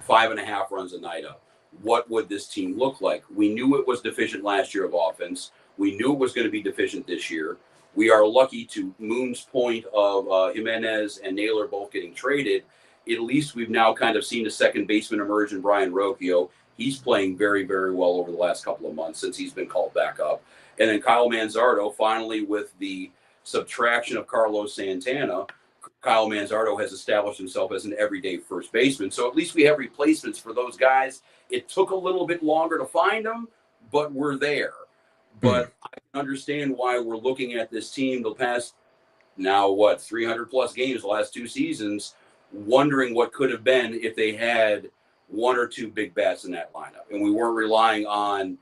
S1: 5.5 runs a night up, what would this team look like? We knew it was deficient last year of offense. We knew it was going to be deficient this year. We are lucky, to Moon's point of Jimenez and Naylor both getting traded. At least we've now kind of seen a second baseman emerge in Brian Rocchio. He's playing very, very well over the last couple of months since he's been called back up. And then Kyle Manzardo, finally, with the subtraction of Carlos Santana, Kyle Manzardo has established himself as an everyday first baseman. So at least we have replacements for those guys. It took a little bit longer to find them, but we're there. But I can understand why we're looking at this team the past, 300 plus games the last 2 seasons, wondering what could have been if they had 1 or 2 big bats in that lineup, and we weren't relying on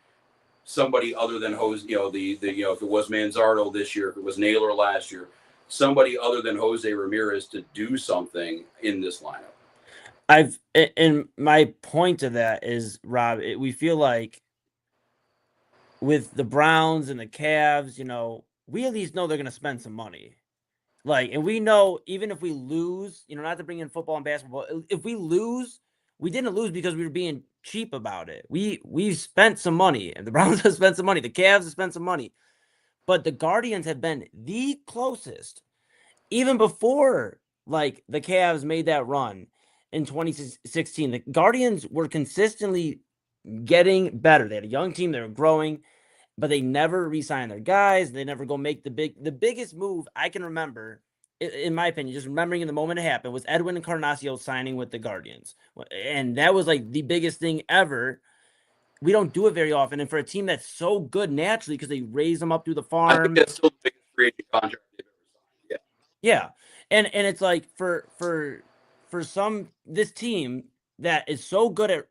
S1: somebody other than Jose. If it was Manzardo this year, if it was Naylor last year, somebody other than Jose Ramirez to do something in this lineup.
S3: And my point to that is, Rob, we feel like with the Browns and the Cavs, we at least know they're going to spend some money. And we know even if we lose, not to bring in football and basketball, if we lose, we didn't lose because we were being cheap about it. We've spent some money, and the Browns have spent some money. The Cavs have spent some money. But the Guardians have been the closest, even before the Cavs made that run in 2016. The Guardians were consistently getting better. They had a young team, they were growing, but they never re-signed their guys. They never go make the biggest move I can remember, in my opinion, just remembering in the moment it happened, was Edwin Encarnacion signing with the Guardians. And that was the biggest thing ever. We don't do it very often. And for a team that's so good naturally, because they raise them up through the farm.
S1: I think that's still the biggest free agent contract they've ever signed.
S3: Yeah. And it's for this team that is so good at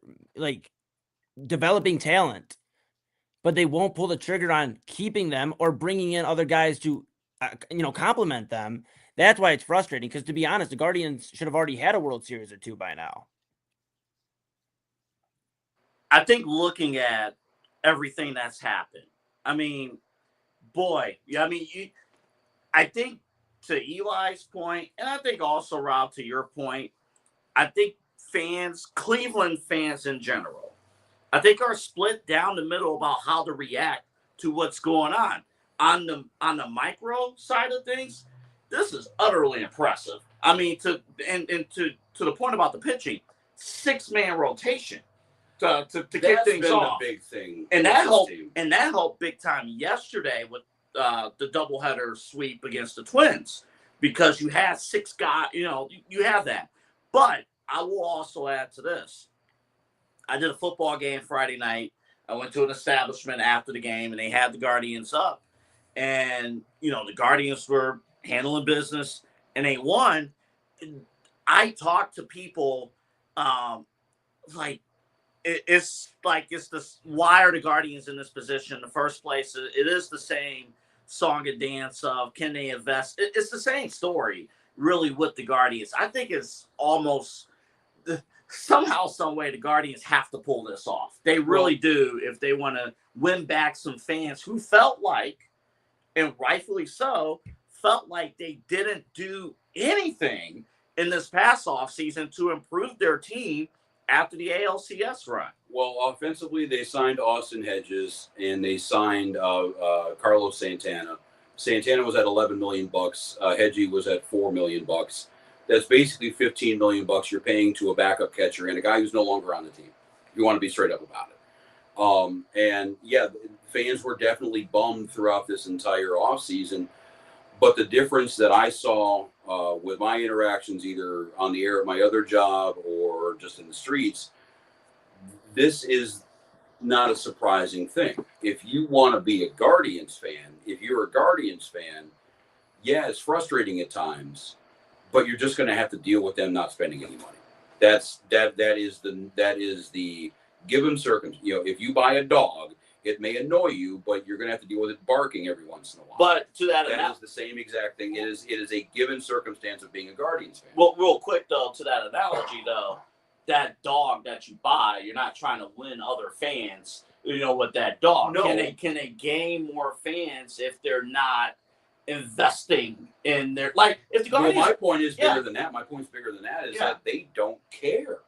S3: developing talent, but they won't pull the trigger on keeping them or bringing in other guys to, complement them. That's why it's frustrating, because to be honest, the Guardians should have already had a World Series or 2 by now.
S2: I think looking at everything that's happened, I think to Eli's point, and I think also, Rob, to your point, I think Cleveland fans in general, I think are split down the middle about how to react to what's going on. On the micro side of things, this is utterly impressive. To the point about the pitching, 6-man rotation to kick things off.
S1: A big thing,
S2: and that helped big time yesterday with the doubleheader sweep against the Twins, because you had 6 guys. You have that. But I will also add to this. I did a football game Friday night. I went to an establishment after the game, and they had the Guardians up. And, the Guardians were handling business, and they won. I talked to people it's this, why are the Guardians in this position in the first place? It is the same song and dance of, can they invest? It's the same story, really, with the Guardians. I think it's almost somehow, some way, the Guardians have to pull this off. They really do, if they want to win back some fans who felt like, and rightfully so, felt like they didn't do anything in this past offseason to improve their team after the ALCS run.
S1: Well, offensively, they signed Austin Hedges and they signed Carlos Santana. Santana was at $11 million. Hedgie was at $4 million. That's basically $15 million you're paying to a backup catcher and a guy who's no longer on the team. If you want to be straight up about it. And yeah, fans were definitely bummed throughout this entire offseason. But the difference that I saw with my interactions, either on the air at my other job or just in the streets, this is not a surprising thing. If you want to be a Guardians fan, if you're a Guardians fan, yeah, it's frustrating at times, but you're just going to have to deal with them not spending any money. That is the given circumstance. You know, if you buy a dog, it may annoy you, but you're going to have to deal with it barking every once in a while.
S2: But to that
S1: is the same exact thing. It is a given circumstance of being a Guardians fan.
S2: Well, real quick though, to that analogy though, that dog that you buy, you're not trying to win other fans. You know, with that dog,
S1: No.
S2: Can they gain more fans if they're not investing in their, like, if the Guardians?
S1: Well, my point is bigger than that. My point's bigger than that. Is that they don't care.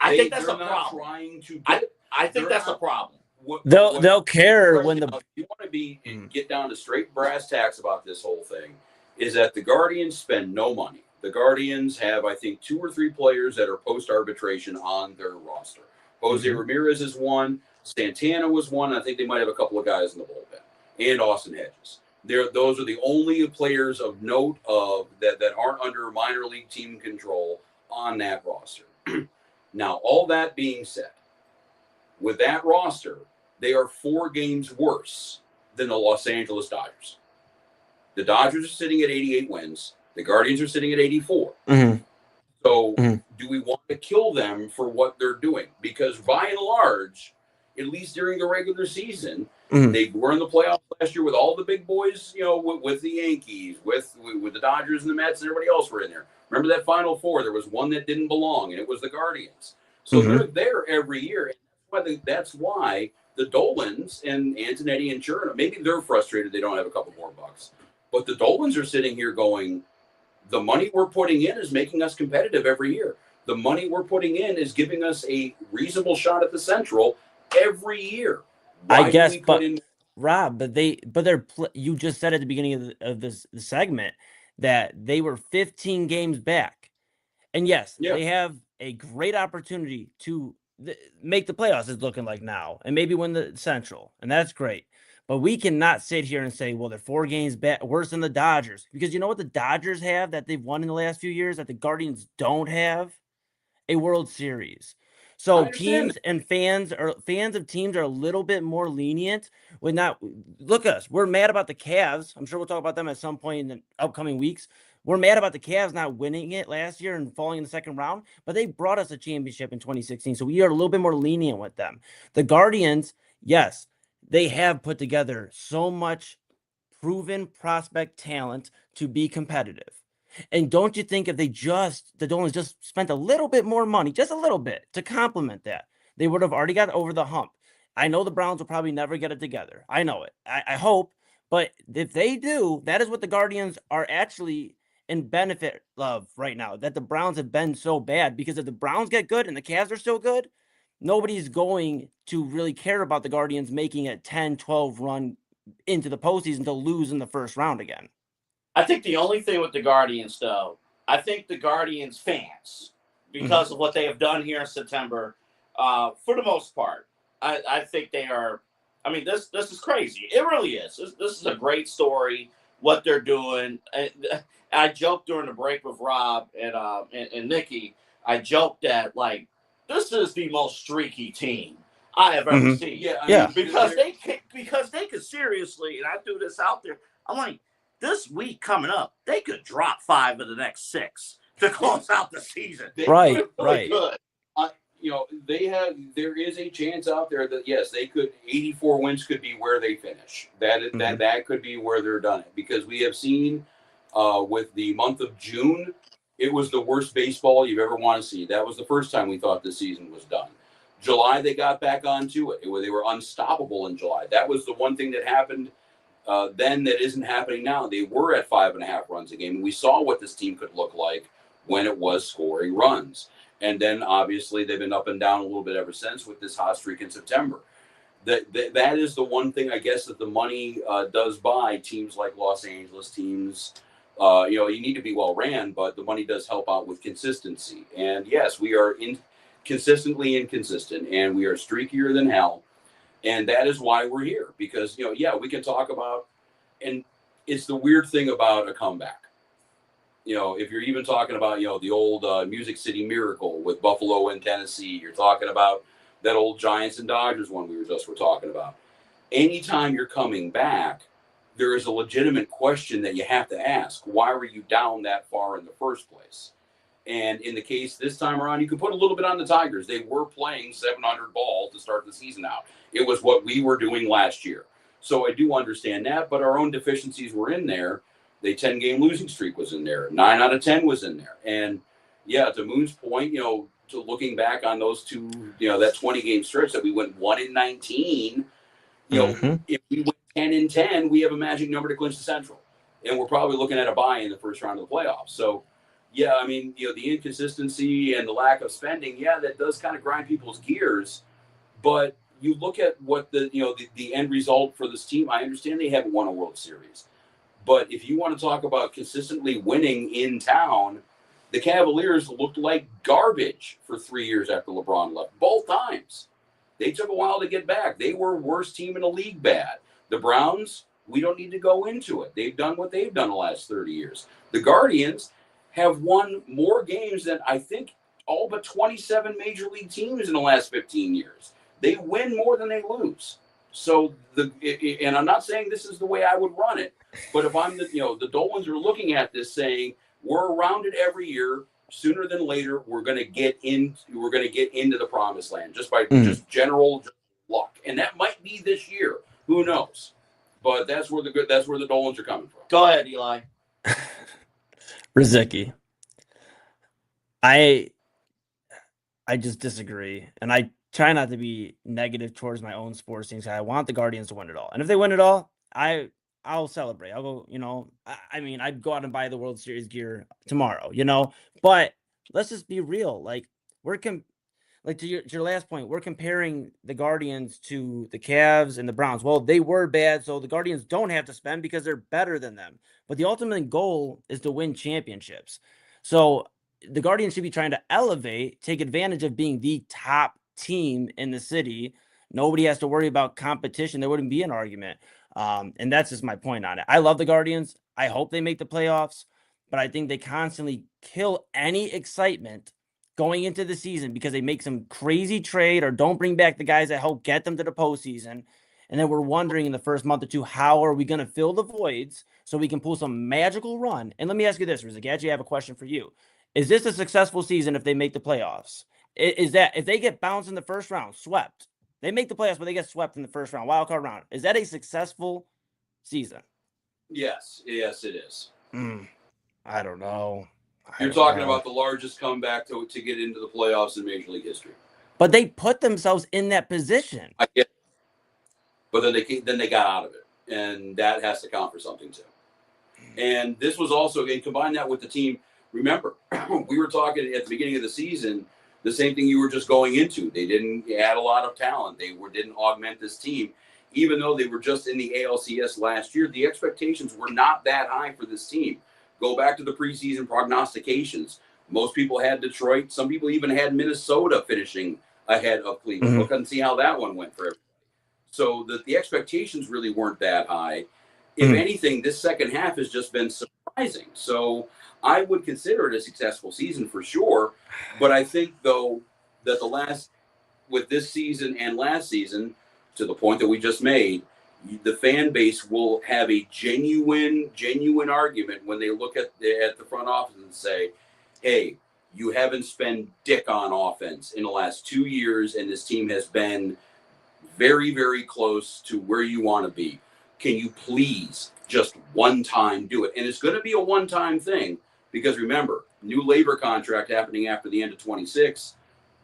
S2: I think that's
S1: they're
S2: a
S1: not
S2: problem.
S1: Trying to get.
S2: I think that's a problem.
S3: They'll care when the.
S1: If you want to be get down to straight brass tacks about this whole thing, is that the Guardians spend no money. The Guardians have, I think, 2 or 3 players that are post arbitration on their roster. Jose Ramirez is one. Santana was one. I think they might have a couple of guys in the bullpen, and Austin Hedges. Those are the only players of note that aren't under minor league team control on that roster. Now, all that being said, with that roster, they are 4 games worse than the Los Angeles Dodgers. The Dodgers are sitting at 88 wins. The Guardians are sitting at 84. So do we want to kill them for what they're doing? Because by and large, at least during the regular season, they were in the playoffs last year with all the big boys, you know, with the Yankees, with the Dodgers and the Mets, and everybody else were in there. Remember that Final Four? There was one that didn't belong, and it was the Guardians. So they're there every year. That's why the Dolans and Antonetti and Cherna, maybe they're frustrated they don't have a couple more bucks. But the Dolans are sitting here going, the money we're putting in is making us competitive every year. The money we're putting in is giving us a reasonable shot at the Central every year.
S3: I guess, but Rob, you just said at the beginning of the segment that they were 15 games back. And yes, they have a great opportunity to make the playoffs, it's looking like now, and maybe win the Central, and that's great. But we cannot sit here and say, well, they're 4 games back, worse than the Dodgers, because you know what the Dodgers have that they've won in the last few years that the Guardians don't have? A World Series. So teams and fans of teams are a little bit more lenient with not. Look at us. We're mad about the Cavs. I'm sure we'll talk about them at some point in the upcoming weeks. We're mad about the Cavs not winning it last year and falling in the second round, but they brought us a championship in 2016. So we are a little bit more lenient with them. The Guardians, yes, they have put together so much proven prospect talent to be competitive. And don't you think if the Dolans just spent a little bit more money, just a little bit, to complement that, they would have already got over the hump? I know the Browns will probably never get it together. I know it. I hope. But if they do, that is what the Guardians are actually in benefit of right now, that the Browns have been so bad. Because if the Browns get good and the Cavs are still good, nobody's going to really care about the Guardians making a 10-12 run into the postseason to lose in the first round again.
S2: I think the only thing with the Guardians, though, I think the Guardians fans, because of what they have done here in September, for the most part, I think they are. I mean, this is crazy. It really is. This is a great story. What they're doing. I joked during the break with Rob and Nikki. I joked that, like, this is the most streaky team I have ever seen.
S3: Yeah.
S2: Because they could seriously, and I threw this out there. I'm like, this week coming up, they could drop 5 of the next 6 to close out the season.
S3: Right.
S2: Good.
S1: You know, there is a chance out there that yes, they could 84 wins could be where they finish. That could be where they're done it, because we have seen with the month of June, it was the worst baseball you've ever want to see. That was the first time we thought the season was done. July, they got back onto it. They were unstoppable in July. That was the one thing that happened then that isn't happening now. They were at 5.5 runs a game. We saw what this team could look like when it was scoring runs. And then obviously they've been up and down a little bit ever since with this hot streak in September. That is the one thing, I guess, that the money does buy teams like Los Angeles, teams You need to be well ran, but the money does help out with consistency. And yes, we are consistently inconsistent, and we are streakier than hell. And that is why we're here, because we can talk about, and it's the weird thing about a comeback. If you're even talking about the old Music City Miracle with Buffalo and Tennessee, you're talking about that old Giants and Dodgers one we were talking about. Anytime you're coming back, there is a legitimate question that you have to ask. Why were you down that far in the first place? And in the case this time around, you can put a little bit on the Tigers. They were playing 700 ball to start the season out. It was what we were doing last year. So I do understand that, but our own deficiencies were in there. The 10-game losing streak was in there. 9 out of 10 was in there. And yeah, to Moon's point, to looking back on those two, that 20-game stretch that we went 1-19, if we went 10-10, we have a magic number to clinch the Central. And we're probably looking at a bye in the first round of the playoffs. So, yeah, I mean, the inconsistency and the lack of spending, that does kind of grind people's gears. But you look at what the end result for this team, I understand they haven't won a World Series. But if you want to talk about consistently winning in town, the Cavaliers looked like garbage for 3 years after LeBron left. Both times. They took a while to get back. They were worst team in the league bad. The Browns, we don't need to go into it. They've done what they've done the last 30 years. The Guardians have won more games than I think all but 27 major league teams in the last 15 years. They win more than they lose. So and I'm not saying this is the way I would run it, but if I'm the Dolans are looking at this saying we're around it every year, sooner than later we're going to get into the promised land just by just general luck, and that might be this year. Who knows? But that's where the Dolans are coming from.
S2: Go ahead, Eli.
S3: Rozycki. I just disagree, and I try not to be negative towards my own sports teams. I want the Guardians to win it all, and if they win it all, I'll celebrate. I'll go. I mean, I'd go out and buy the World Series gear tomorrow. But let's just be real. Like to your last point, we're comparing the Guardians to the Cavs and the Browns. Well, they were bad, so the Guardians don't have to spend because they're better than them. But the ultimate goal is to win championships. So the Guardians should be trying to elevate, take advantage of being the top team in the city. Nobody has to worry about competition. There wouldn't be an argument. And that's just my point on it. I love the Guardians. I hope they make the playoffs, but I think they constantly kill any excitement going into the season because they make some crazy trade or don't bring back the guys that help get them to the postseason. And then we're wondering in the first month or two, how are we going to fill the voids so we can pull some magical run? And let me ask you this, Rozycki, actually, I have a question for you. Is this a successful season if they make the playoffs? Is that if they get bounced in the first round, swept, they make the playoffs, but they get swept in the first round, wild card round. Is that a successful season?
S1: Yes, it is.
S3: I don't know.
S1: You're talking about the largest comeback to get into the playoffs in Major League history.
S3: But they put themselves in that position.
S1: I get it. But then they got out of it, and that has to count for something too. And this was also, again, combine that with the team. Remember, we were talking at the beginning of the season, the same thing you were just going into. They didn't add a lot of talent. They didn't augment this team. Even though they were just in the ALCS last year, the expectations were not that high for this team. Go back to the preseason prognostications. Most people had Detroit. Some people even had Minnesota finishing ahead of Cleveland. Look and see how that one went for everybody. So the expectations really weren't that high. If anything, this second half has just been surprising. So I would consider it a successful season for sure. But I think, though, that with this season and last season, to the point that we just made, the fan base will have a genuine argument when they look at the front office and say, hey, you haven't spent dick on offense in the last 2 years, and this team has been very, very close to where you want to be. Can you please just one time do it? And it's going to be a one-time thing because, remember, new labor contract happening after the end of 26.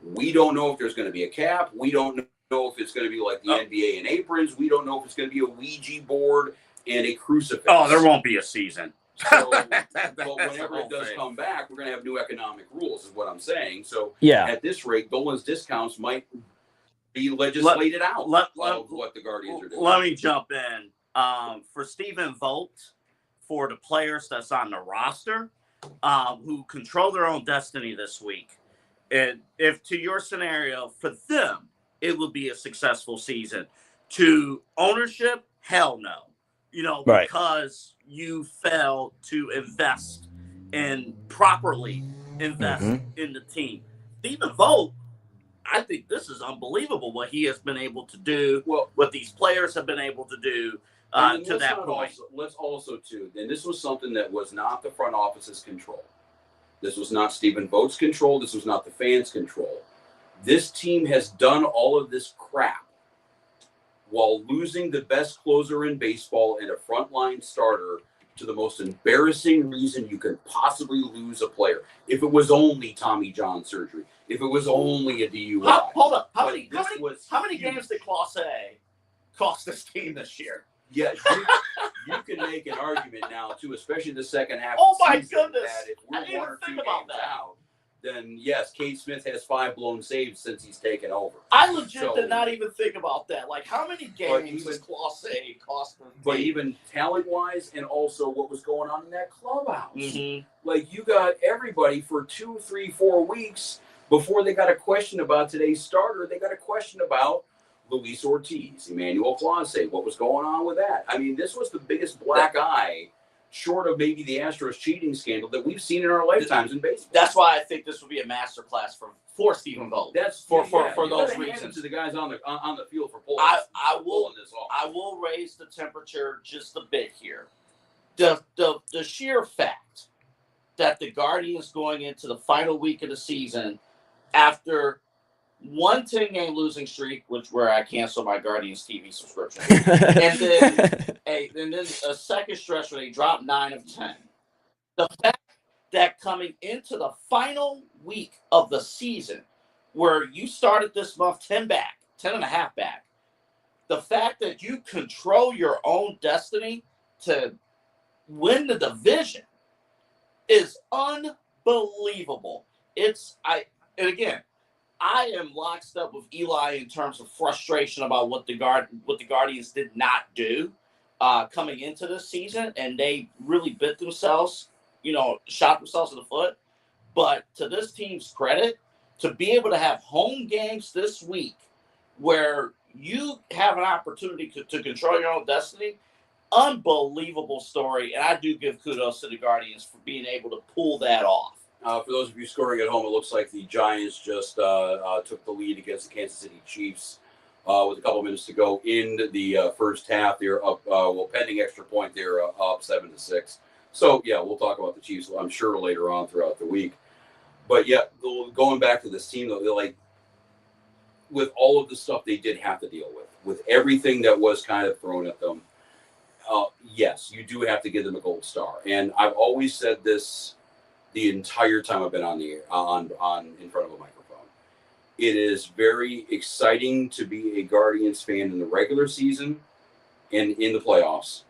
S1: We don't know if there's going to be a cap. We don't know if it's going to be like the NBA in aprons. We don't know if it's going to be a Ouija board and a crucifix.
S2: Oh, there won't be a season.
S1: So, but whenever it does come back, we're going to have new economic rules, is what I'm saying. So at this rate, Dolan's discounts might be legislated out of what the Guardians are doing.
S2: Let me jump in. For Stephen Volt, for the players that's on the roster who control their own destiny this week. And if to your scenario, for them, it would be a successful season. To ownership, hell no.
S3: Right.
S2: Because you failed to invest and properly invest in the team. Stephen Vogt, I think this is unbelievable what he has been able to do, what these players have been able to do to that point.
S1: Let's also, too, and this was something that was not the front office's control. This was not Stephen Vogt's control. This was not the fans' control. This team has done all of this crap while losing the best closer in baseball and a frontline starter to the most embarrassing reason you could possibly lose a player. If it was only Tommy John surgery, if it was only a DUI.
S2: Hold up. How many games did Class A cost this team this year?
S1: Yeah, you can make an argument now, too, especially the second half
S2: Oh,
S1: of the
S2: my
S1: season,
S2: goodness.
S1: that if
S2: I
S1: we're
S2: didn't
S1: one
S2: even
S1: or two
S2: think
S1: games
S2: about that.
S1: out, then yes, Cade Smith has 5 blown saves since he's taken over.
S2: I legit did not even think about that. Like, how many games does Class A cost them?
S1: But even talent-wise and also what was going on in that clubhouse.
S2: Mm-hmm.
S1: Like, you got everybody for 2, 3, 4 weeks before they got a question about today's starter. They got a question about Luis Ortiz, Emmanuel Clase. What was going on with that? I mean, this was the biggest black eye, short of maybe the Astros cheating scandal, that we've seen in our lifetimes in baseball.
S2: That's why I think this would be a masterclass for Stephen Vogt.
S1: That's
S2: for those reasons.
S1: To the guys on the field for pulling this off.
S2: I will raise the temperature just a bit here. The sheer fact that the Guardians going into the final week of the season after one 10-game losing streak, where I canceled my Guardians TV subscription, and then a second stretch where they dropped 9 of 10. The fact that coming into the final week of the season, where you started this month 10 and a half back, the fact that you control your own destiny to win the division is unbelievable. I am locked up with Eli in terms of frustration about what the Guardians did not do coming into this season, and they really bit themselves, shot themselves in the foot. But to this team's credit, to be able to have home games this week where you have an opportunity to control your own destiny, unbelievable story. And I do give kudos to the Guardians for being able to pull that off.
S1: For those of you scoring at home, it looks like the Giants just took the lead against the Kansas City Chiefs with a couple minutes to go in the first half. They're up, pending extra point, they're up 7-6. So, yeah, we'll talk about the Chiefs, I'm sure, later on throughout the week. But, yeah, going back to this team, though, they're like, with all of the stuff they did have to deal with everything that was kind of thrown at them, yes, you do have to give them a gold star. And I've always said this the entire time I've been on the on in front of a microphone. It is very exciting to be a Guardians fan in the regular season and in the playoffs,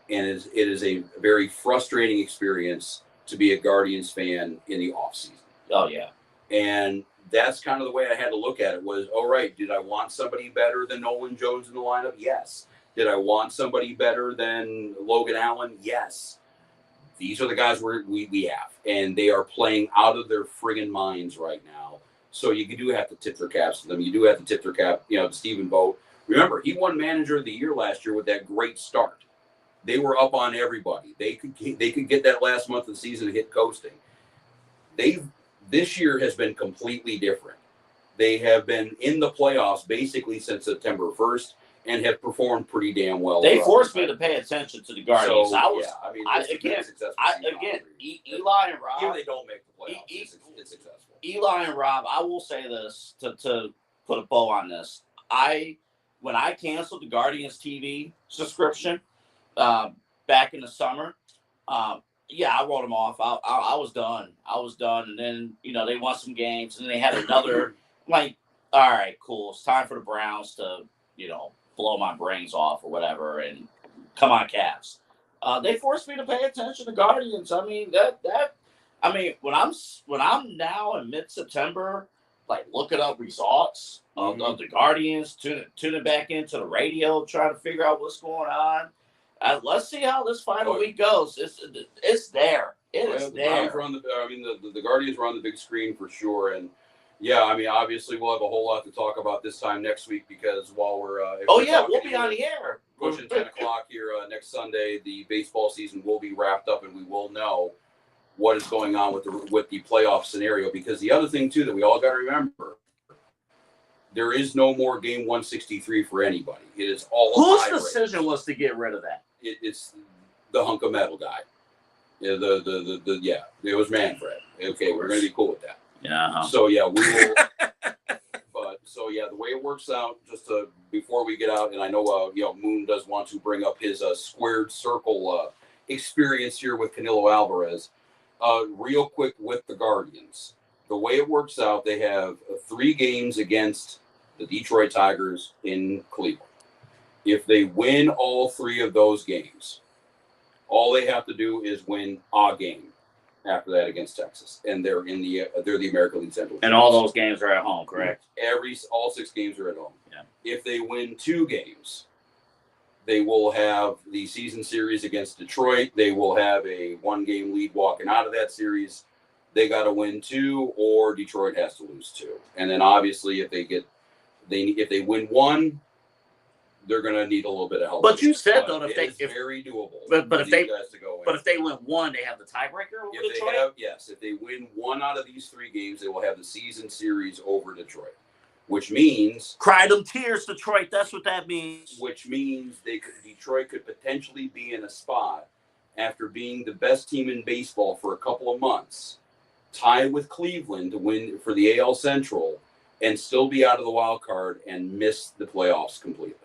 S1: and it is a very frustrating experience to be a Guardians fan in the offseason.
S2: Oh yeah,
S1: and that's kind of the way I had to look at it. Was, all right, did I want somebody better than Nolan Jones in the lineup? Yes. Did I want somebody better than Logan Allen? Yes. These are the guys we have, and they are playing out of their friggin' minds right now. So you do have to tip their caps to them. You do have to tip their cap, to Stephen Vogt. Remember, he won Manager of the Year last year with that great start. They were up on everybody. They could get that last month of the season to hit coasting. This year has been completely different. They have been in the playoffs basely since September 1st. And have performed pretty damn well.
S2: They forced me to pay attention to the Guardians.
S1: So, Eli
S2: and Rob.
S1: Even they don't make the playoffs, it's successful.
S2: Eli and Rob, I will say this to put a bow on this. When I canceled the Guardians TV subscription back in the summer, I wrote them off. I was done. And then they won some games, and then they had another. Like, all right, cool. It's time for the Browns to blow my brains off or whatever, and come on, Cavs. They forced me to pay attention to Guardians. I mean, when I'm now in mid-September, like looking up results of the Guardians, tuning back into the radio, trying to figure out what's going on. Let's see how this final week goes. It's there. It is there.
S1: The Guardians were on the big screen for sure, and yeah, I mean, obviously we'll have a whole lot to talk about this time next week because while we're
S2: we'll be on the air
S1: pushing 10 o'clock here next Sunday. The baseball season will be wrapped up, and we will know what is going on with the playoff scenario. Because the other thing too that we all got to remember, there is no more game 163 for anybody. It is all
S2: whose decision was to get rid of that?
S1: It's the hunk of metal guy. Yeah, it was Manfred. Okay, we're gonna be cool with that.
S2: Yeah.
S1: So yeah, we will. The way it works out, just before we get out, and I know Moon does want to bring up his squared circle experience here with Canelo Alvarez. Real quick with the Guardians, the way it works out, they have 3 games against the Detroit Tigers in Cleveland. If they win all 3 of those games, all they have to do is win a game after that against Texas, and they're the American League Central.
S2: And all those games are at home, correct?
S1: All 6 games are at home.
S2: Yeah.
S1: If they win 2 games, they will have the season series against Detroit. They will have a 1-game lead walking out of that series. They got to win 2, or Detroit has to lose 2. And then obviously, if they win 1, they're going to need a little bit of help.
S2: But you said though,
S1: it's very doable.
S2: But if they win 1, they have the tiebreaker over Detroit.
S1: If they win 1 out of these 3 games, they will have the season series over Detroit, which means
S2: cry them tears, Detroit. That's what that means.
S1: Which means Detroit could potentially be in a spot after being the best team in baseball for a couple of months, tied with Cleveland to win for the AL Central, and still be out of the wild card and miss the playoffs completely.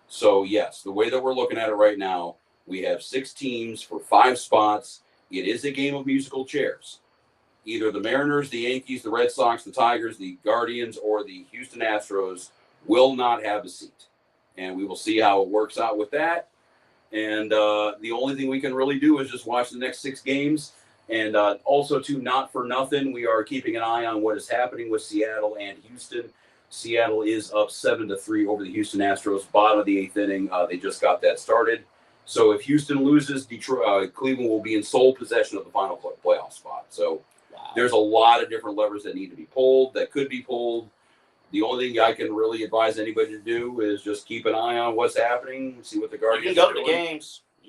S1: So, yes, the way that we're looking at it right now, we have 6 teams for 5 spots. It is a game of musical chairs. Either the Mariners, the Yankees, the Red Sox, the Tigers, the Guardians, or the Houston Astros will not have a seat. And we will see how it works out with that. And the only thing we can really do is just watch the next 6 games. And also, too, not for nothing, we are keeping an eye on what is happening with Seattle and Houston. Seattle is up 7-3 over the Houston Astros, bottom of the 8th inning. They just got that started. So if Houston loses, Cleveland will be in sole possession of the final playoff spot. So there's a lot of different levers that need to be pulled, that could be pulled. The only thing I can really advise anybody to do is just keep an eye on what's happening, see what the Guardians
S2: are doing. You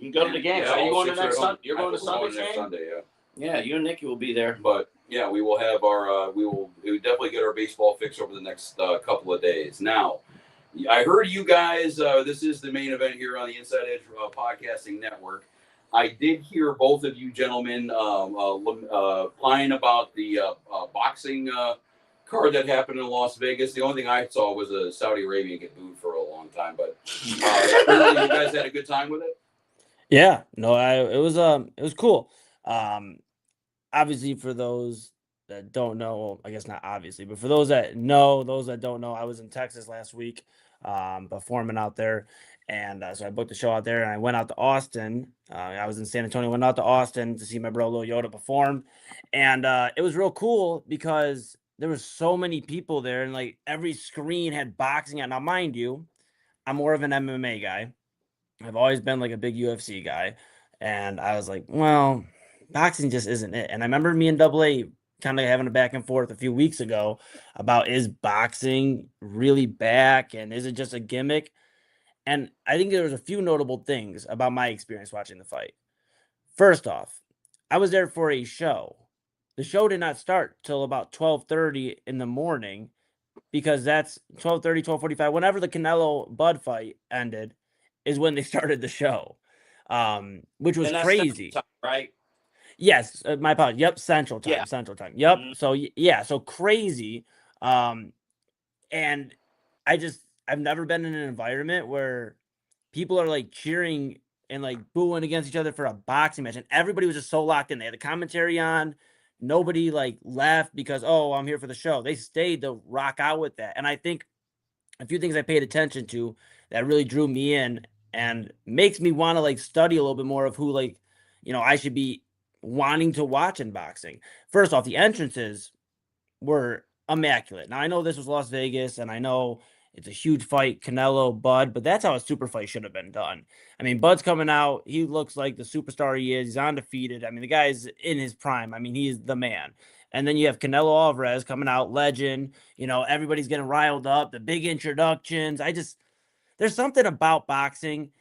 S2: can go to the games.
S1: Yeah,
S2: are you going to next Sunday?
S1: You're going to Sunday's game? Sunday, yeah.
S2: Yeah, you and Nikki will be there.
S1: But yeah, we will have we will definitely get our baseball fix over the next couple of days. Now, I heard you guys. This is the main event here on the Inside Edge Podcasting Network. I did hear both of you gentlemen whine about the boxing card that happened in Las Vegas. The only thing I saw was a Saudi Arabia get booed for a long time, but apparently you guys had a good time with it.
S3: Yeah, no, it was cool. Obviously, for those that don't know, I guess not obviously, but for those that know, those that don't know, I was in Texas last week, performing out there. And so I booked a show out there, and I went out to Austin. I was in San Antonio, went out to Austin to see my bro Lil Yoda perform. And it was real cool because there was so many people there, and like every screen had boxing on. Now, mind you, I'm more of an MMA guy. I've always been like a big UFC guy. And I was like, well, boxing just isn't it. And I remember me and Double A kind of having a back and forth a few weeks ago about, is boxing really back and is it just a gimmick? And I think there was a few notable things about my experience watching the fight. First off, I was there for a show. The show did not start till about 12:30 in the morning, because that's 12:30, 12:45. Whenever the Canelo Bud fight ended is when they started the show, which was crazy.
S2: Time, right?
S3: Yes, my apologies. Yep, Central Time.
S2: Yeah.
S3: Central Time. Yep. Mm-hmm. So yeah, so crazy. And I've never been in an environment where people are like cheering and like booing against each other for a boxing match, and everybody was just so locked in. They had the commentary on. Nobody like left because, oh, I'm here for the show. They stayed to rock out with that. And I think a few things I paid attention to that really drew me in and makes me want to like study a little bit more of who, like, I should be wanting to watch in boxing. First off, the entrances were immaculate. Now, I know this was Las Vegas, and I know It's a huge fight, Canelo, Bud, but that's how a super fight should have been done. I mean, Bud's coming out. He looks like the superstar he is. He's undefeated. I mean, the guy's in his prime. I mean, he's the man. And then you have Canelo Alvarez coming out, legend. Everybody's getting riled up, the big introductions. There's something about boxing.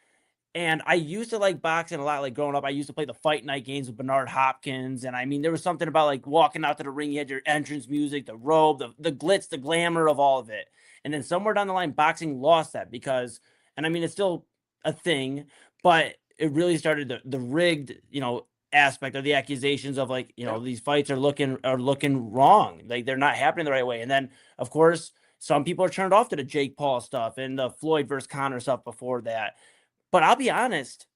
S3: And I used to like boxing a lot, like growing up. I used to play the fight night games with Bernard Hopkins. And I mean, there was something about like walking out to the ring, you had your entrance music, the robe, the glitz, the glamour of all of it. And then somewhere down the line, boxing lost that because, and I mean, it's still a thing, but it really started the rigged, aspect of the accusations of like, these fights are looking wrong. Like they're not happening the right way. And then of course, some people are turned off to the Jake Paul stuff and the Floyd versus Conor stuff before that. But I'll be honest,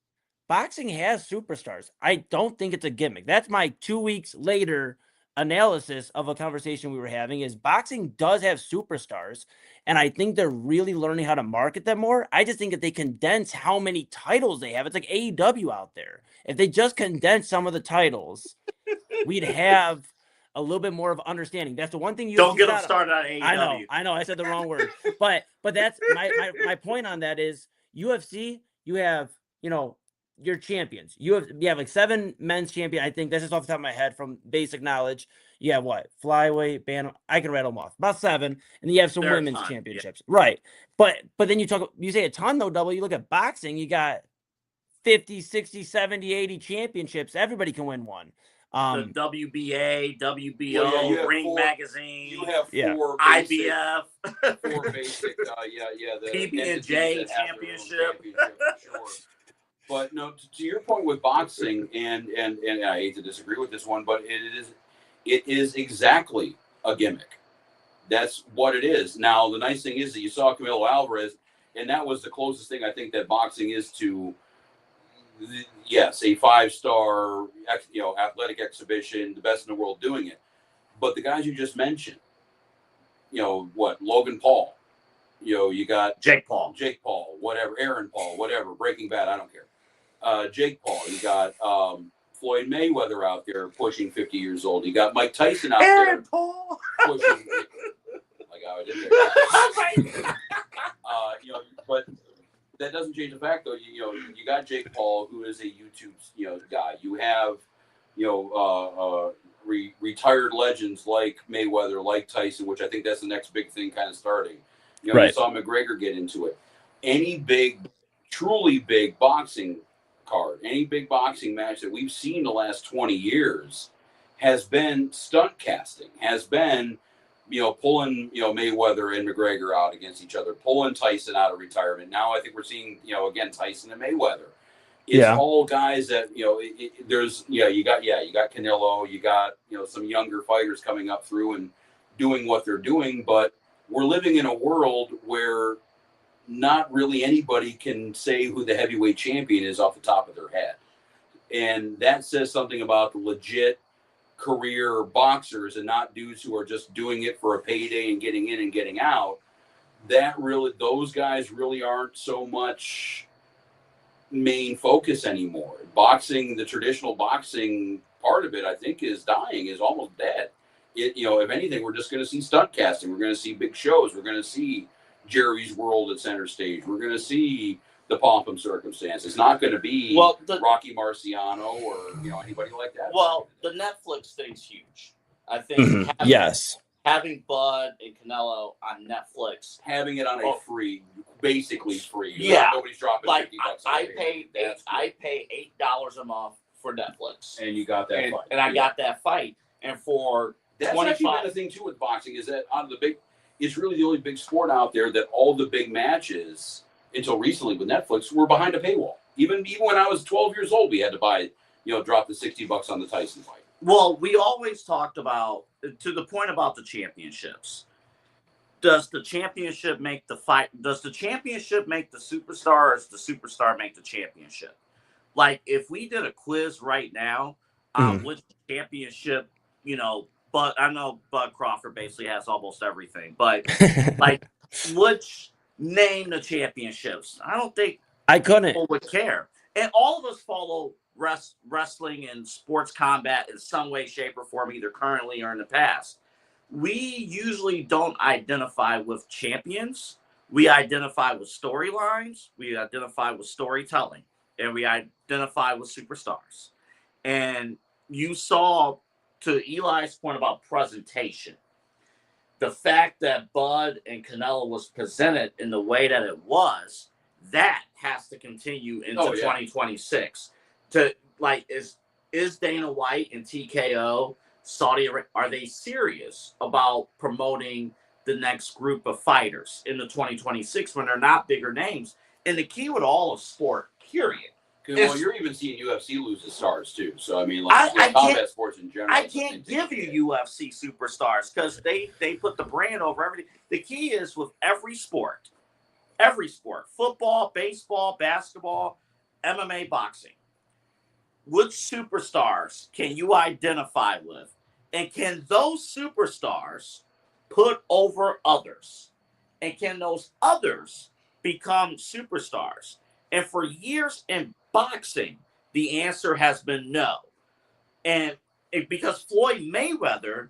S3: boxing has superstars. I don't think it's a gimmick. That's my 2 weeks later analysis of a conversation we were having is boxing does have superstars. And I think they're really learning how to market them more. I just think if they condense how many titles they have, it's like AEW out there. If they just condense some of the titles, we'd have a little bit more of understanding. That's the one thing you
S2: don't get them started on AEW.
S3: I know, I said the wrong word. But that's my point on that is UFC, you have, your champions. You have like 7 men's champion. I think that's just off the top of my head from basic knowledge. You have what? Flyweight, bantam. I can rattle them off. About 7. And then you have some women's championships. Yeah. Right. But then you say a ton though, double. You look at boxing, you got 50, 60, 70, 80 championships. Everybody can win one.
S2: The WBA, WBO, Ring Magazine.
S1: You have 4
S2: IBF.
S1: 4 basic, the
S2: PB&J championship.
S1: Sure. But no, to your point with boxing, and I hate to disagree with this one, but it is exactly a gimmick. That's what it is. Now, the nice thing is that you saw Canelo Alvarez, and that was the closest thing I think that boxing is to, yes, a 5-star, athletic exhibition, the best in the world doing it. But the guys you just mentioned, Logan Paul, you got
S2: Jake Paul,
S1: whatever, Aaron Paul, whatever, Breaking Bad, I don't care. Jake Paul, you got Floyd Mayweather out there pushing 50 years old. You got Mike Tyson out
S2: Aaron
S1: there
S2: Paul
S1: pushing like how I did there. But that doesn't change the fact though. You got Jake Paul, who is a YouTube guy. You have retired legends like Mayweather, like Tyson, which I think that's the next big thing kind of starting.
S3: Right.
S1: You saw McGregor get into it. Any truly big boxing card, any big boxing match that we've seen the last 20 years has been stunt casting, has been, pulling, Mayweather and McGregor out against each other, pulling Tyson out of retirement. Now I think we're seeing, again, Tyson and Mayweather. It's all guys that, there's, you got Canelo, you got, some younger fighters coming up through and doing what they're doing. But we're living in a world where not really anybody can say who the heavyweight champion is off the top of their head. And that says something about the legit career boxers and not dudes who are just doing it for a payday and getting in and getting out. Those guys really aren't so much main focus anymore. Boxing, the traditional boxing part of it, I think is dying, is almost dead. If anything, we're just going to see stunt casting. We're going to see big shows. We're going to see Jerry's World at center stage. We're going to see the pomp and circumstance. It's not going to be Rocky Marciano or anybody like that.
S2: Well, the Netflix thing's huge. I think having Bud and Canelo on Netflix,
S1: having it on a free, basically free. Nobody's dropping
S2: like
S1: $50.
S2: I pay $8 a month for Netflix,
S1: and you got that fight.
S2: And I got that fight, and for
S1: that's actually been the thing too with boxing is that out of the big. It's really the only big sport out there that all the big matches, until recently with Netflix, were behind a paywall. Even when I was 12 years old, we had to buy, drop the $60 on the Tyson fight.
S2: Well, we always talked about, to the point about the championships. Does the championship make the fight? Does the championship make the superstar, or does the superstar make the championship? Like, if we did a quiz right now on which championship, but I know Bud Crawford basically has almost everything. But which name the championships? I don't think people would care. And all of us follow wrestling and sports combat in some way, shape, or form, either currently or in the past. We usually don't identify with champions. We identify with storylines, we identify with storytelling, and we identify with superstars. And you saw, to Eli's point about presentation, the fact that Bud and Canelo was presented in the way that it was, that has to continue into 2026. To like, is Dana White and TKO Saudi Arabia, are they serious about promoting the next group of fighters in the 2026 when they're not bigger names? And the key with all of sport, period.
S1: Well, you're even seeing UFC lose its stars too. So I mean, like combat sports in general.
S2: I can't give you UFC superstars because they put the brand over everything. The key is with every sport, football, baseball, basketball, MMA, boxing. Which superstars can you identify with, and can those superstars put over others, and can those others become superstars? And for years in boxing, the answer has been no. And because Floyd Mayweather,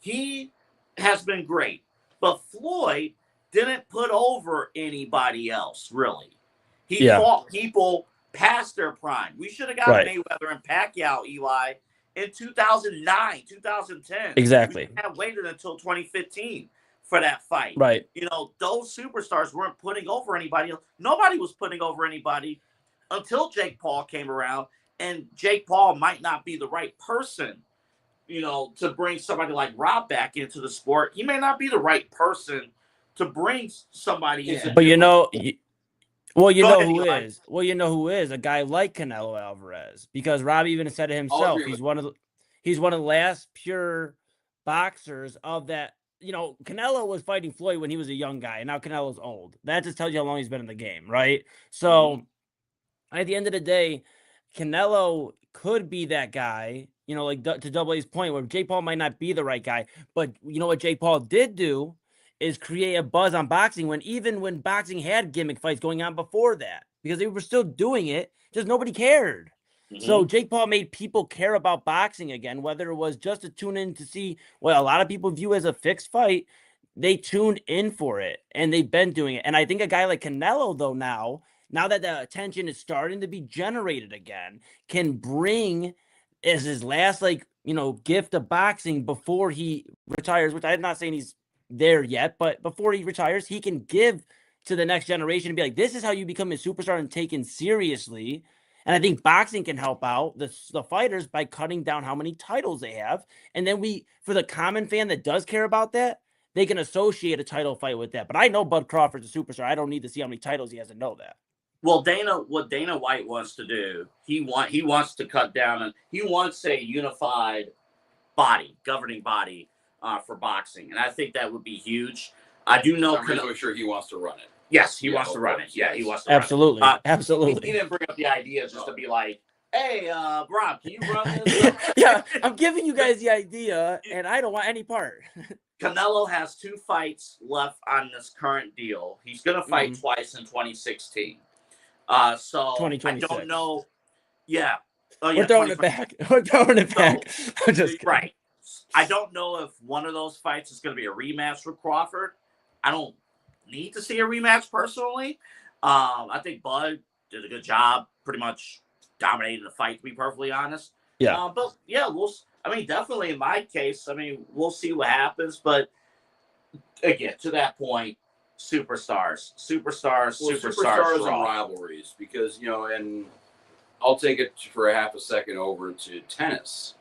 S2: he has been great, but Floyd didn't put over anybody else, really. He fought people past their prime. We should have got Mayweather and Pacquiao, Eli, in 2009, 2010.
S3: Exactly.
S2: We had waited until 2015 for that fight.
S3: Right.
S2: You know, those superstars weren't putting over anybody else. Nobody was putting over anybody until Jake Paul came around. And Jake Paul might not be the right person, you know, to bring somebody like Rob back into the sport. He may not be the right person to bring somebody in.
S3: But you know who is a guy like Canelo Alvarez, because Rob even said it himself. He's one of the last pure boxers of that. You know, Canelo was fighting Floyd when he was a young guy, and now Canelo's old. That just tells you how long he's been in the game, right? So, at the end of the day, Canelo could be that guy, you know, like to Double A's point, where Jake Paul might not be the right guy. But you know what Jake Paul did do is create a buzz on boxing when boxing had gimmick fights going on before that, because they were still doing it, just nobody cared. So Jake Paul made people care about boxing again, whether it was just to tune in to see what a lot of people view as a fixed fight. They tuned in for it, and they've been doing it. And I think a guy like Canelo, though, now that the attention is starting to be generated again, can bring as his last, gift of boxing before he retires, which I'm not saying he's there yet, but before he retires, he can give to the next generation and be like, this is how you become a superstar and taken seriously. And I think boxing can help out the fighters by cutting down how many titles they have. And then for the common fan that does care about that, they can associate a title fight with that. But I know Bud Crawford's a superstar. I don't need to see how many titles he has to know that.
S2: Well, what Dana White wants to do, he wants to cut down, and he wants a unified governing body for boxing. And I think that would be huge. I do know.
S1: I'm really sure he wants to run it.
S2: Yes, he wants to run it. Yeah, he wants to
S3: absolutely
S2: run it.
S3: Absolutely.
S2: He didn't bring up the idea just to be like, hey, Rob, can you run this?
S3: Yeah, I'm giving you guys the idea, and I don't want any part.
S2: Canelo has 2 fights left on this current deal. He's going to fight twice in 2016. So I don't know. Yeah.
S3: We're throwing it back. We're throwing it back.
S2: Right. I don't know if one of those fights is going to be a rematch with Crawford. I don't need to see a rematch personally. I think Bud did a good job, pretty much dominating the fight, to be perfectly honest.
S3: Yeah.
S2: But yeah, definitely in my case, we'll see what happens. But again, to that point, superstars
S1: and rivalries, because, and I'll take it for a half a second over to tennis.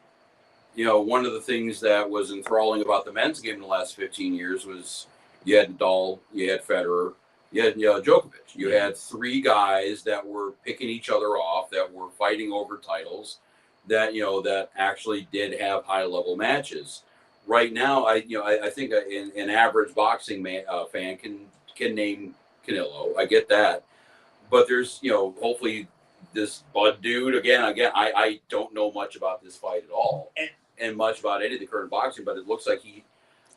S1: One of the things that was enthralling about the men's game in the last 15 years was you had Nadal, you had Federer, you had Djokovic. You had 3 guys that were picking each other off, that were fighting over titles, that that actually did have high level matches. Right now, I think an average boxing fan can name Canelo. I get that, but there's hopefully this Bud dude again. I don't know much about this fight at all, and much about any of the current boxing, but it looks like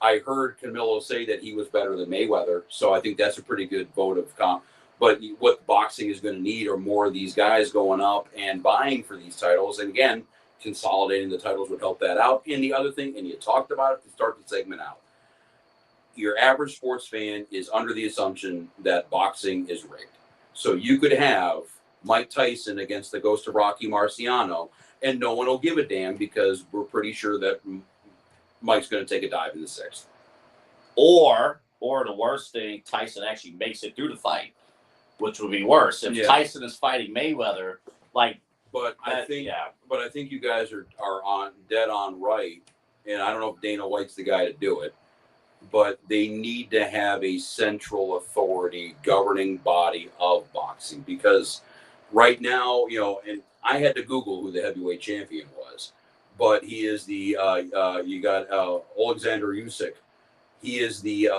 S1: I heard Canelo say that he was better than Mayweather, so I think that's a pretty good vote of comp. But what boxing is going to need are more of these guys going up and buying for these titles, and again, consolidating the titles would help that out. And the other thing, and you talked about it to start the segment out, your average sports fan is under the assumption that boxing is rigged. So you could have Mike Tyson against the ghost of Rocky Marciano, and no one will give a damn because we're pretty sure that Mike's going to take a dive in the sixth.
S2: Or the worst thing, Tyson actually makes it through the fight, which would be worse. If Tyson is fighting Mayweather,
S1: but I think you guys are on dead on right, and I don't know if Dana White's the guy to do it, but they need to have a central authority governing body of boxing, because right now, and I had to Google who the heavyweight champion was, but he is the you got Alexander Usyk. He is the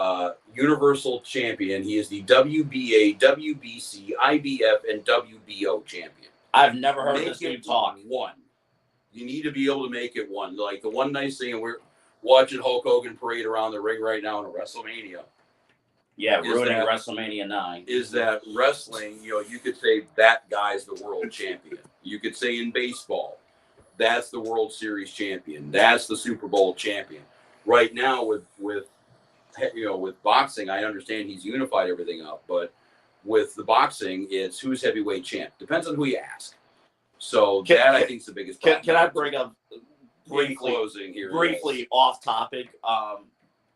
S1: Universal Champion. He is the WBA, WBC, IBF, and WBO champion.
S2: I've never heard this dude talk.
S1: One. You need to be able to make it one. Like the one nice thing, and we're watching Hulk Hogan parade around the ring right now in a WrestleMania.
S2: Yeah, ruining WrestleMania 9.
S1: Is that wrestling, you could say that guy's the world champion. You could say in baseball, that's the World Series champion. That's the Super Bowl champion. Right now with boxing, I understand he's unified everything up, but with the boxing, it's who's heavyweight champ. Depends on who you ask. So I think is the biggest problem.
S2: Can I bring up
S1: briefly
S2: off topic?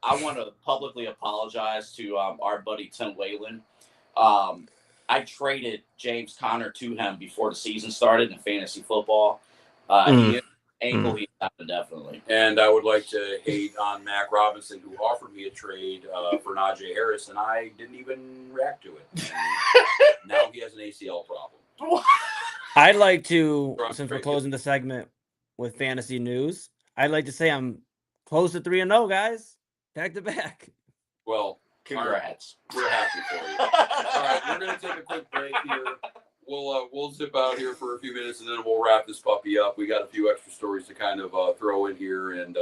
S2: I want to publicly apologize to our buddy Tim Whalen. I traded James Conner to him before the season started in fantasy football. He ankle he's out indefinitely.
S1: And I would like to hate on Mac Robinson, who offered me a trade for Najee Harris, and I didn't even react to it. Now he has an ACL problem.
S3: I'd like to, since we're closing the segment with fantasy news, I'd like to say I'm close to 3-0, guys. Back to back.
S1: Well,
S2: congrats.
S1: We're happy for you. All right, we're going to take a quick break here. We'll zip out here for a few minutes, and then we'll wrap this puppy up. We got a few extra stories to kind of throw in here, and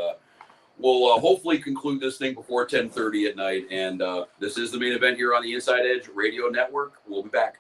S1: we'll hopefully conclude this thing before 10:30 at night. And this is the main event here on the Inside Edge Radio Network. We'll be back.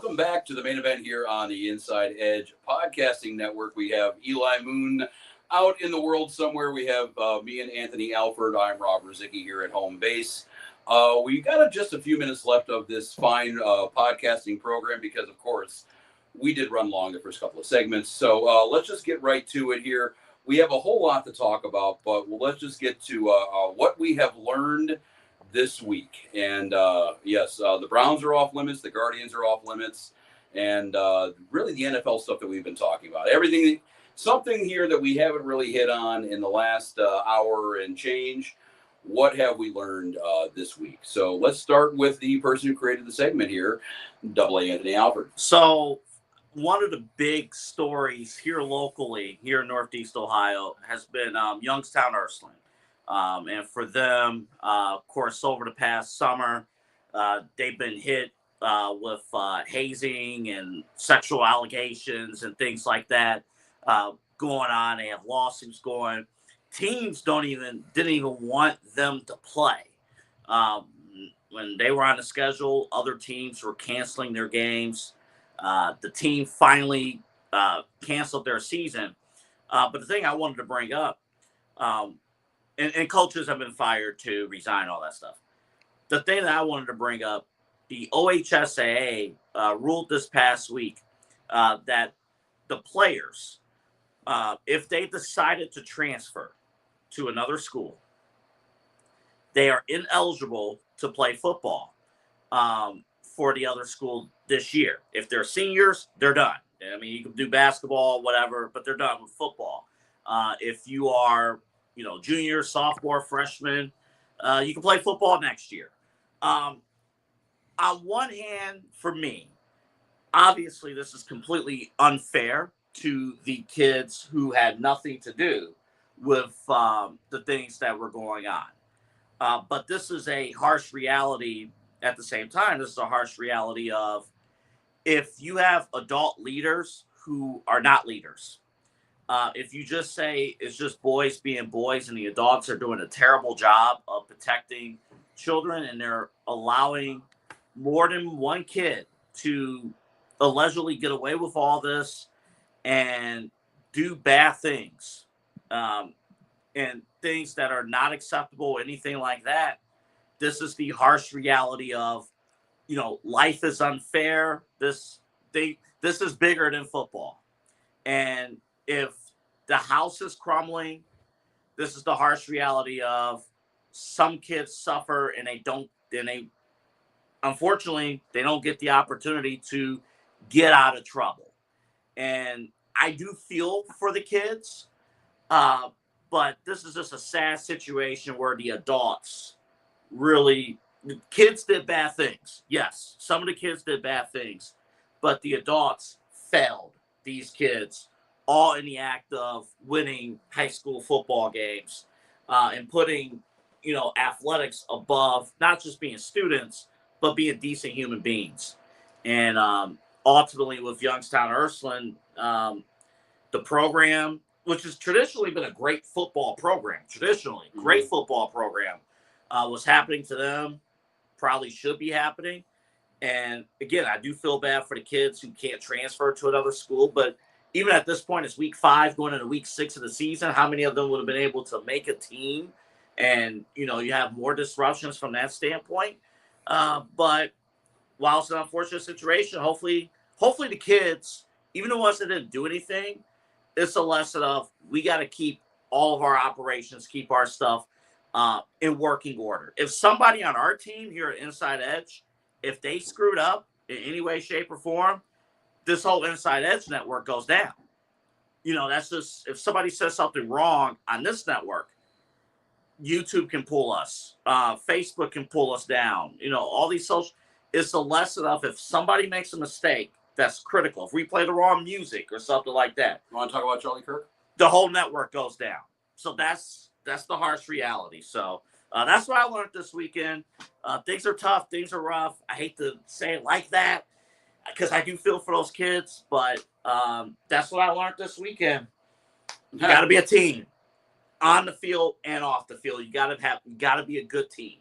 S1: Welcome back to the main event here on the Inside Edge Podcasting Network. We have Eli Moon out in the world somewhere. We have me and Anthony Alford. I'm Rob Rozycki here at home base. We got just a few minutes left of this fine podcasting program because, of course, we did run long the first couple of segments. So let's just get right to it here. We have a whole lot to talk about, but let's just get to what we have learned this week. And yes, the Browns are off limits, the Guardians are off limits, and really the NFL stuff that we've been talking about. Something here that we haven't really hit on in the last hour and change. What have we learned this week? So let's start with the person who created the segment here, Double A Anthony Alford.
S2: So one of the big stories here locally, here in Northeast Ohio, has been Youngstown Ursuline. And for them, of course, over the past summer, they've been hit with hazing and sexual allegations and things like that going on. They have lawsuits going. Teams didn't even want them to play. When they were on the schedule, other teams were canceling their games. The team finally canceled their season. But the thing I wanted to bring up, and coaches have been fired to resign, all that stuff. The thing that I wanted to bring up, the OHSAA ruled this past week that the players, if they decided to transfer to another school, they are ineligible to play football for the other school this year. If they're seniors, they're done. I mean, you can do basketball, whatever, but they're done with football. If you are junior, sophomore, freshman, you can play football next year. On one hand, for me, obviously this is completely unfair to the kids who had nothing to do with the things that were going on. But this is a harsh reality at the same time. This is a harsh reality of if you have adult leaders who are not leaders. If you just say it's just boys being boys and the adults are doing a terrible job of protecting children and they're allowing more than one kid to allegedly get away with all this and do bad things and things that are not acceptable, anything like that, this is the harsh reality of, life is unfair. This is bigger than football. And if the house is crumbling, this is the harsh reality of some kids suffer and unfortunately, they don't get the opportunity to get out of trouble. And I do feel for the kids, but this is just a sad situation where the adults kids did bad things. Yes, some of the kids did bad things, but the adults failed these kids all in the act of winning high school football games and putting, athletics above not just being students, but being decent human beings. And ultimately with Youngstown Ursuline, the program, which has traditionally been a great football program, was happening to them, probably should be happening. And again, I do feel bad for the kids who can't transfer to another school, but even at this point, it's week 5 going into week 6 of the season. How many of them would have been able to make a team? And, you have more disruptions from that standpoint. But while it's an unfortunate situation, hopefully the kids, even the ones that didn't do anything, it's a lesson of we got to keep all of our operations, keep our stuff in working order. If somebody on our team here at Inside Edge, if they screwed up in any way, shape, or form, this whole Inside Edge network goes down. That's just, if somebody says something wrong on this network, YouTube can pull us, Facebook can pull us down, all these social, it's a lesson of if somebody makes a mistake, that's critical. If we play the wrong music or something like that.
S1: You want to talk about Charlie Kirk?
S2: The whole network goes down. So that's the harsh reality. So that's what I learned this weekend. Things are tough. Things are rough. I hate to say it like that because I do feel for those kids, but that's what I learned this weekend. You got to be a team on the field and off the field. You got to be a good team.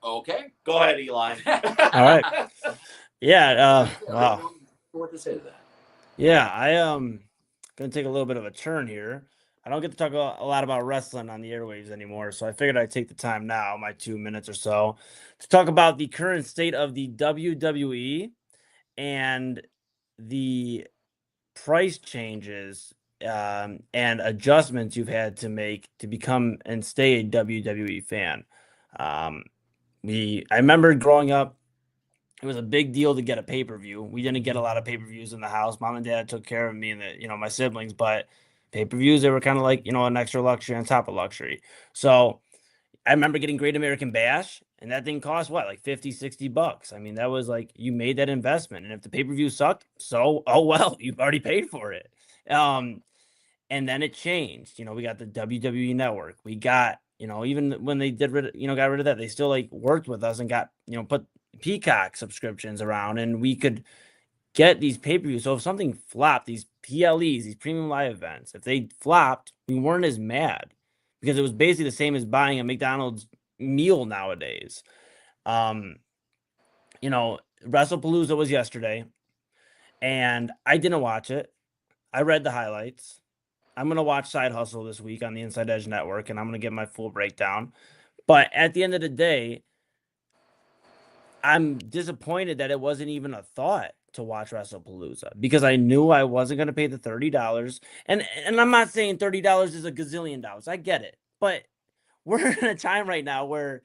S1: Okay.
S2: Go ahead, Eli.
S3: All right. Yeah. Wow.
S2: What to say to that?
S3: Yeah. Gonna take a little bit of a turn here. I don't get to talk a lot about wrestling on the airwaves anymore, so I figured I'd take the time now, my 2 minutes or so, to talk about the current state of the WWE and the price changes and adjustments you've had to make to become and stay a WWE fan. Um, I remember growing up, it was a big deal to get a pay-per-view. We didn't get a lot of pay-per-views in the house. Mom and dad took care of me and my siblings, but pay-per-views, they were kind of like, an extra luxury on top of luxury. So I remember getting Great American Bash, and that thing cost what, like 50, $60. I mean, that was like, you made that investment. And if the pay-per-view sucked, so, oh well, you've already paid for it. And then it changed. We got the WWE Network. We got, even when they got rid of that, they still like worked with us and got, put Peacock subscriptions around, and we could get these pay-per-views. So if something flopped, these PLEs, these premium live events, if they flopped, we weren't as mad because it was basically the same as buying a McDonald's meal nowadays. WrestlePalooza was yesterday, and I didn't watch it. I read the highlights. I'm going to watch Side Hustle this week on the Inside Edge Network, and I'm going to get my full breakdown. But at the end of the day, I'm disappointed that it wasn't even a thought to watch WrestlePalooza because I knew I wasn't going to pay the $30. And I'm not saying $30 is a gazillion dollars. I get it. But we're in a time right now where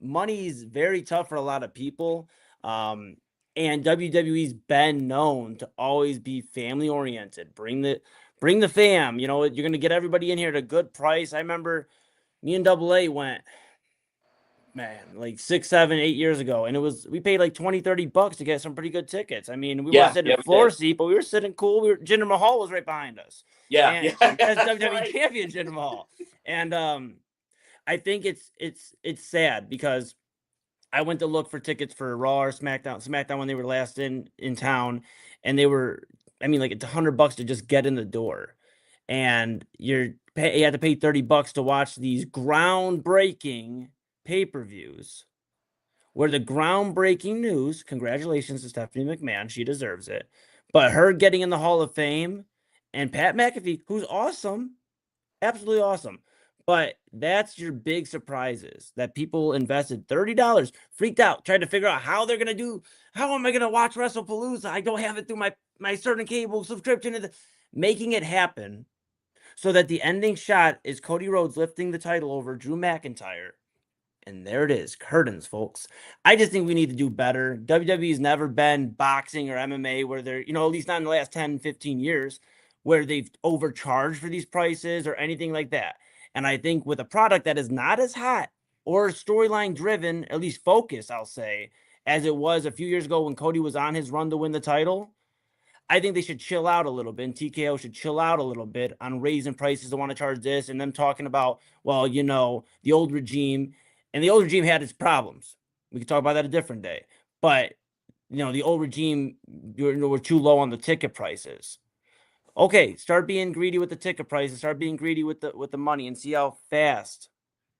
S3: money is very tough for a lot of people. And WWE's been known to always be family oriented. Bring the fam. You're going to get everybody in here at a good price. I remember me and Double A went, man, like 6, 7, 8 years ago, and we paid like $20-$30 to get some pretty good tickets. I mean, we weren't sitting in floor seat, but we were sitting cool. Jinder Mahal was right behind us. And as WWE champion Jinder Mahal. And I think it's sad because I went to look for tickets for Raw or SmackDown when they were last in town, and they were, I mean, like, it's $100 to just get in the door, and you had to pay $30 to watch these groundbreaking pay-per-views. Where the groundbreaking news, congratulations to Stephanie McMahon, she deserves it, but her getting in the Hall of Fame, and Pat McAfee, who's awesome, absolutely awesome. But that's your big surprises that people invested $30, freaked out, tried to figure out how am I going to watch WrestlePalooza? I don't have it through my certain cable subscription. Making it happen so that the ending shot is Cody Rhodes lifting the title over Drew McIntyre. And there it is, curtains, folks. I just think we need to do better. WWE's never been boxing or MMA where they're, at least not in the last 10, 15 years, where they've overcharged for these prices or anything like that. And I think with a product that is not as hot or storyline driven, at least focused, I'll say, as it was a few years ago when Cody was on his run to win the title, I think they should chill out a little bit, and TKO should chill out a little bit on raising prices. They want to charge this, and them talking about, well, the old regime, and the old regime had its problems. We could talk about that a different day. But, the old regime, were too low on the ticket prices. Okay, start being greedy with the ticket prices, start being greedy with the money, and see how fast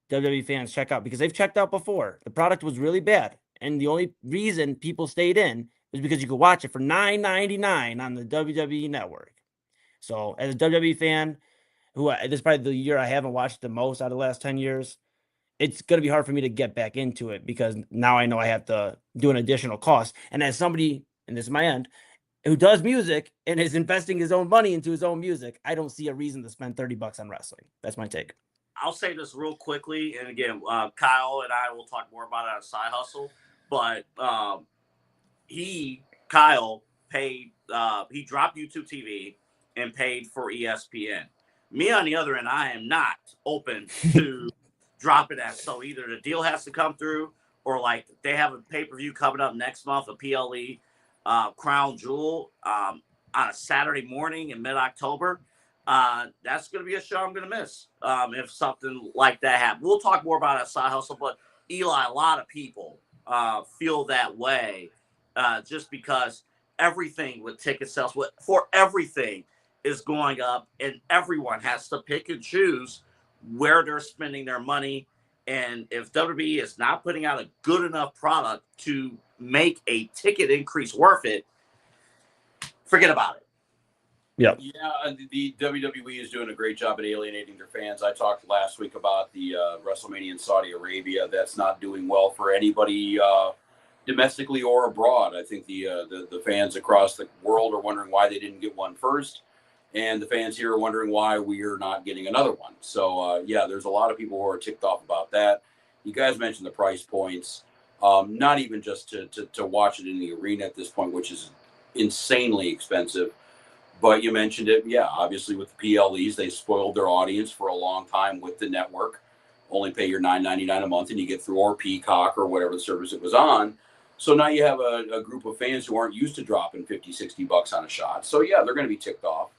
S3: WWE fans check out, because they've checked out before. The product was really bad, and the only reason people stayed in was because you could watch it for $9.99 on the WWE Network. So, as a WWE fan, this is probably the year I haven't watched the most out of the last 10 years, it's going to be hard for me to get back into it because now I know I have to do an additional cost. And as somebody, and this is my end, who does music and is investing his own money into his own music, I don't see a reason to spend $30 on wrestling. That's my take.
S2: I'll say this real quickly, and again, Kyle and I will talk more about it on Side Hustle, but Kyle paid, he dropped YouTube TV and paid for ESPN. Me, on the other end, I am not open to dropping that. So either the deal has to come through, or like they have a pay-per-view coming up next month, a PLE Crown Jewel on a Saturday morning in mid-October. That's going to be a show I'm going to miss if something like that happens. We'll talk more about it at Side Hustle, but Eli, a lot of people feel that way just because everything with ticket sales, for everything, is going up, and everyone has to pick and choose where they're spending their money And if WWE is not putting out a good enough product to make a ticket increase worth it, forget about it.
S3: Yeah.
S1: Yeah, the WWE is doing a great job at alienating their fans. I talked last week about the WrestleMania in Saudi Arabia. That's not doing well for anybody domestically or abroad. I think the fans across the world are wondering why they didn't get one first, and the fans here are wondering why we are not getting another one. So, yeah, there's a lot of people who are ticked off about that. You guys mentioned the price points, not even just to watch it in the arena at this point, which is insanely expensive. But you mentioned it, yeah, obviously with the PLEs, they spoiled their audience for a long time with the network. Only pay your $9.99 a month and you get through or Peacock or whatever the service it was on. So now you have a group of fans who aren't used to dropping $50-$60 on a shot. So, yeah, they're going to be ticked off.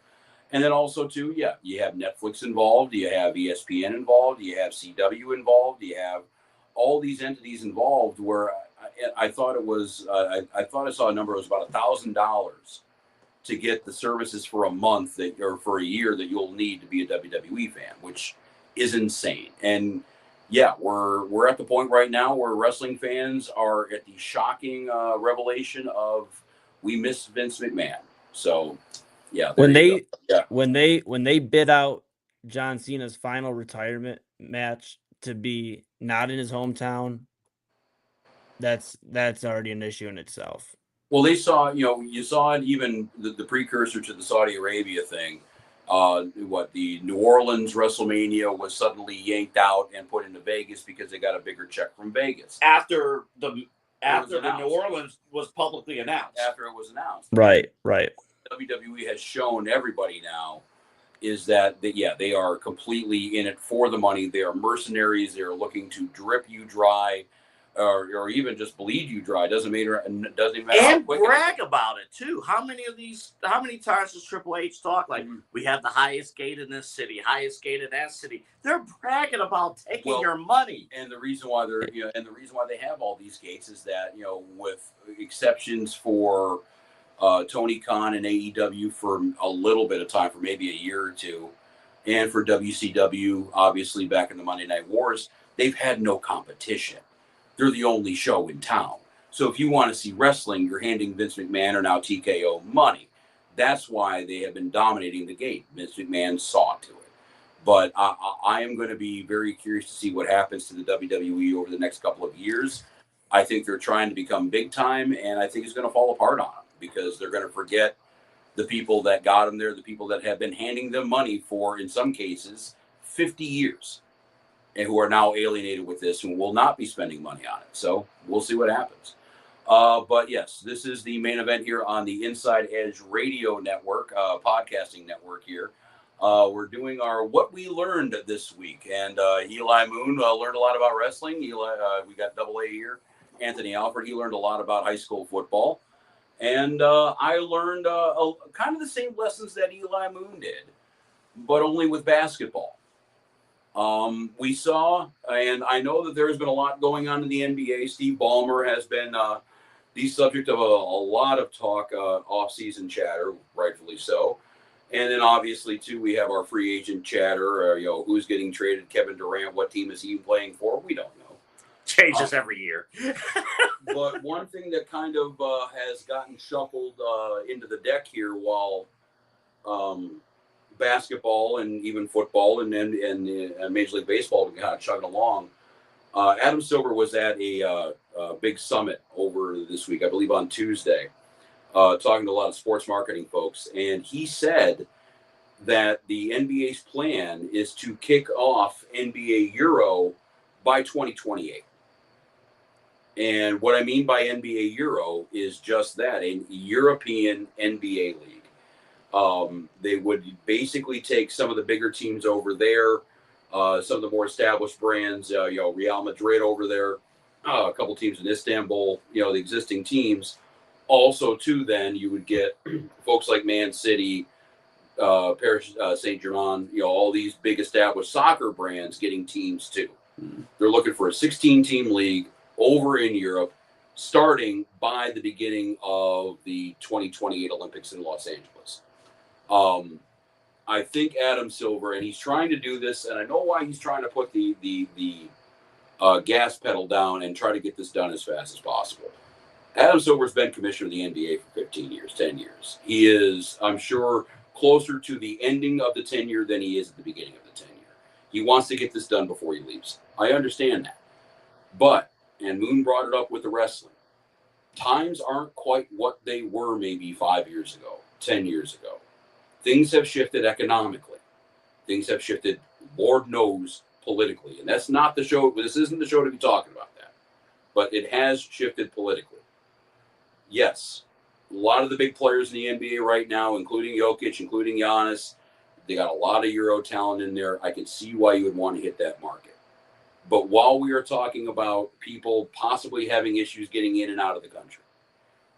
S1: And then also, too, yeah, you have Netflix involved. You have ESPN involved. You have CW involved. You have all these entities involved where I thought it was, I thought I saw a number, it was about $1,000 to get the services for a month or for a year that you'll need to be a WWE fan, which is insane. And yeah, we're at the point right now where wrestling fans are at the shocking revelation of we miss Vince McMahon. So yeah,
S3: when they bid out John Cena's final retirement match to be not in his hometown, that's already an issue in itself.
S1: Well, they saw, you saw it even the precursor to the Saudi Arabia thing. The New Orleans WrestleMania was suddenly yanked out and put into Vegas because they got a bigger check from Vegas.
S2: After the New Orleans was publicly announced.
S1: After it was announced.
S3: Right.
S1: WWE has shown everybody now is that they are completely in it for the money. They are mercenaries. They are looking to drip you dry. Or even just bleed you dry. Doesn't matter.
S2: And brag about it too. How many times does Triple H talk like we have the highest gate in this city, highest gate in that city? They're bragging about taking your money.
S1: And the reason why they have all these gates is that with exceptions for Tony Khan and AEW for a little bit of time, for maybe a year or two, and for WCW, obviously back in the Monday Night Wars, they've had no competition. They're the only show in town. So if you want to see wrestling, you're handing Vince McMahon or now TKO money. That's why they have been dominating the gate. Vince McMahon saw to it. But I am going to be very curious to see what happens to the WWE over the next couple of years. I think they're trying to become big time, and I think it's going to fall apart on them because they're going to forget the people that got them there, the people that have been handing them money for, in some cases, 50 years. And who are now alienated with this and will not be spending money on it. So we'll see what happens. But yes, this is the main event here on the Inside Edge Radio Network, podcasting network here. We're doing our What We Learned this week. And Eli Moon learned a lot about wrestling. We got AA here. Anthony Alford, he learned a lot about high school football. And I learned kind of the same lessons that Eli Moon did, but only with basketball. We saw, and I know that there has been a lot going on in the NBA. Steve Ballmer has been the subject of a lot of talk, off-season chatter, rightfully so. And then obviously, too, we have our free agent chatter, who's getting traded, Kevin Durant, what team is he playing for? We don't know.
S2: Changes every year.
S1: But one thing that kind of has gotten shuffled into the deck here while basketball and even football and Major League Baseball kind of chugging along. Adam Silver was at a big summit over this week, I believe on Tuesday, talking to a lot of sports marketing folks. And he said that the NBA's plan is to kick off NBA Euro by 2028. And what I mean by NBA Euro is just that, a European NBA league. They would basically take some of the bigger teams over there, some of the more established brands, Real Madrid over there, a couple teams in Istanbul, the existing teams. Also, too, then you would get folks like Man City, Paris Saint-Germain, all these big established soccer brands getting teams too. They're looking for a 16-team league over in Europe, starting by the beginning of the 2028 Olympics in Los Angeles. I think Adam Silver, and he's trying to do this, and I know why he's trying to put the gas pedal down and try to get this done as fast as possible. Adam Silver's been commissioner of the NBA for 15 years, 10 years. He is, I'm sure, closer to the ending of the tenure than he is at the beginning of the tenure. He wants to get this done before he leaves. I understand that. But, and Moon brought it up with the wrestling, times aren't quite what they were maybe 5 years ago, 10 years ago. Things have shifted economically. Things have shifted, Lord knows, politically. And that's not the show. This isn't the show to be talking about that. But it has shifted politically. Yes, a lot of the big players in the NBA right now, including Jokic, including Giannis, they got a lot of Euro talent in there. I can see why you would want to hit that market. But while we are talking about people possibly having issues getting in and out of the country,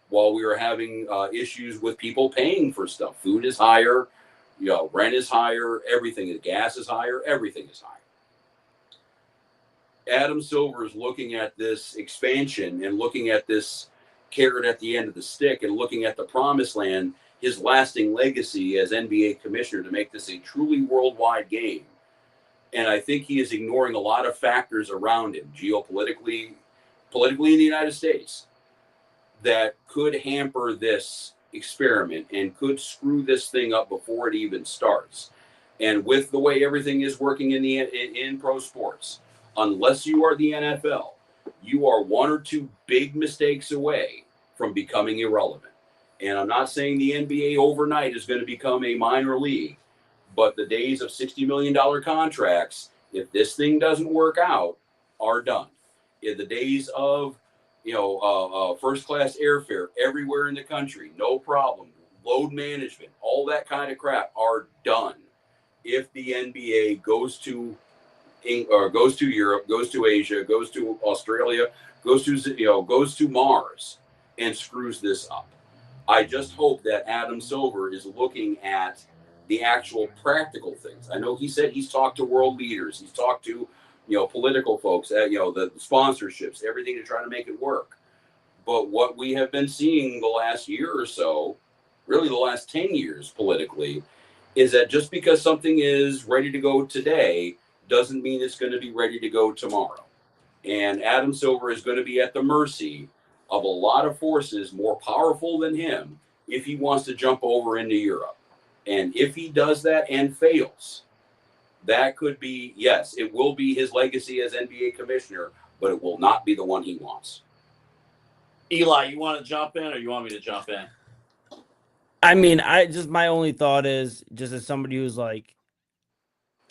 S1: while we are having issues with people paying for stuff, food is higher, rent is higher, everything, gas is higher, everything is higher. Adam Silver is looking at this expansion and looking at this carrot at the end of the stick and looking at the promised land, his lasting legacy as NBA commissioner to make this a truly worldwide game. And I think he is ignoring a lot of factors around him, geopolitically, politically in the United States, that could hamper this experiment and could screw this thing up before it even starts. And with the way everything is working in pro sports, unless you are the NFL, you are one or two big mistakes away from becoming irrelevant. And I'm not saying the NBA overnight is going to become a minor league, but the days of $60 million contracts, if this thing doesn't work out, are done. In the days of, first-class airfare everywhere in the country, no problem, load management, all that kind of crap are done. If the NBA goes to Europe, goes to Asia, goes to Australia, goes to Mars, and screws this up. I just hope that Adam Silver is looking at the actual practical things. I know he said he's talked to world leaders, he's talked to political folks, the sponsorships, everything to try to make it work. But what we have been seeing the last year or so, really the last 10 years politically, is that just because something is ready to go today doesn't mean it's going to be ready to go tomorrow. And Adam Silver is going to be at the mercy of a lot of forces more powerful than him if he wants to jump over into Europe. And if he does that and fails, that could be, yes, it will be his legacy as NBA commissioner, but it will not be the one he wants.
S2: Eli, you want to jump in or you want me to jump in?
S3: I mean, my only thought is, just as somebody who's like,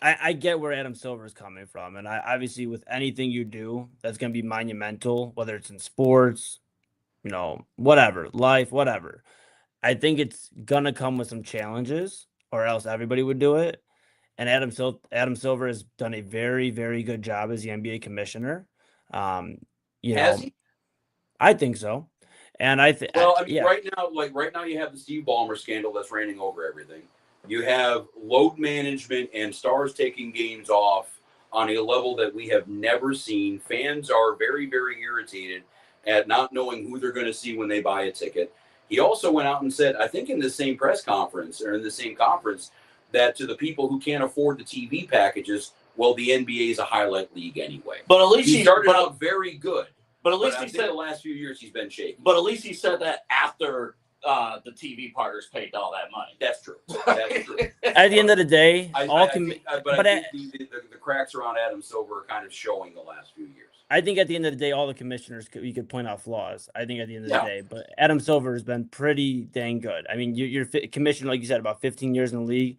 S3: I get where Adam Silver is coming from. And I obviously, with anything you do that's going to be monumental, whether it's in sports, whatever, life, whatever, I think it's going to come with some challenges, or else everybody would do it. And Adam Silver has done a very, very good job as the NBA commissioner. Has
S1: he?
S3: I think so. And right
S1: now you have the Steve Ballmer scandal that's reigning over everything. You have load management and stars taking games off on a level that we have never seen. Fans are very, very irritated at not knowing who they're going to see when they buy a ticket. He also went out and said, I think in the same press conference or in the same conference, that to the people who can't afford the TV packages, well, the NBA is a highlight league anyway.
S2: But at least
S1: he started out very good.
S2: But at least he said
S1: the last few years he's been shaky.
S2: But at least he said that after the TV partners paid all that money.
S1: That's true. That's true.
S3: At the end of the day,
S1: I think the cracks around Adam Silver are kind of showing the last few years.
S3: I think at the end of the day, all the commissioners we could point out flaws. I think at the end of the day, but Adam Silver has been pretty dang good. I mean, you're commissioner, like you said, about 15 years in the league.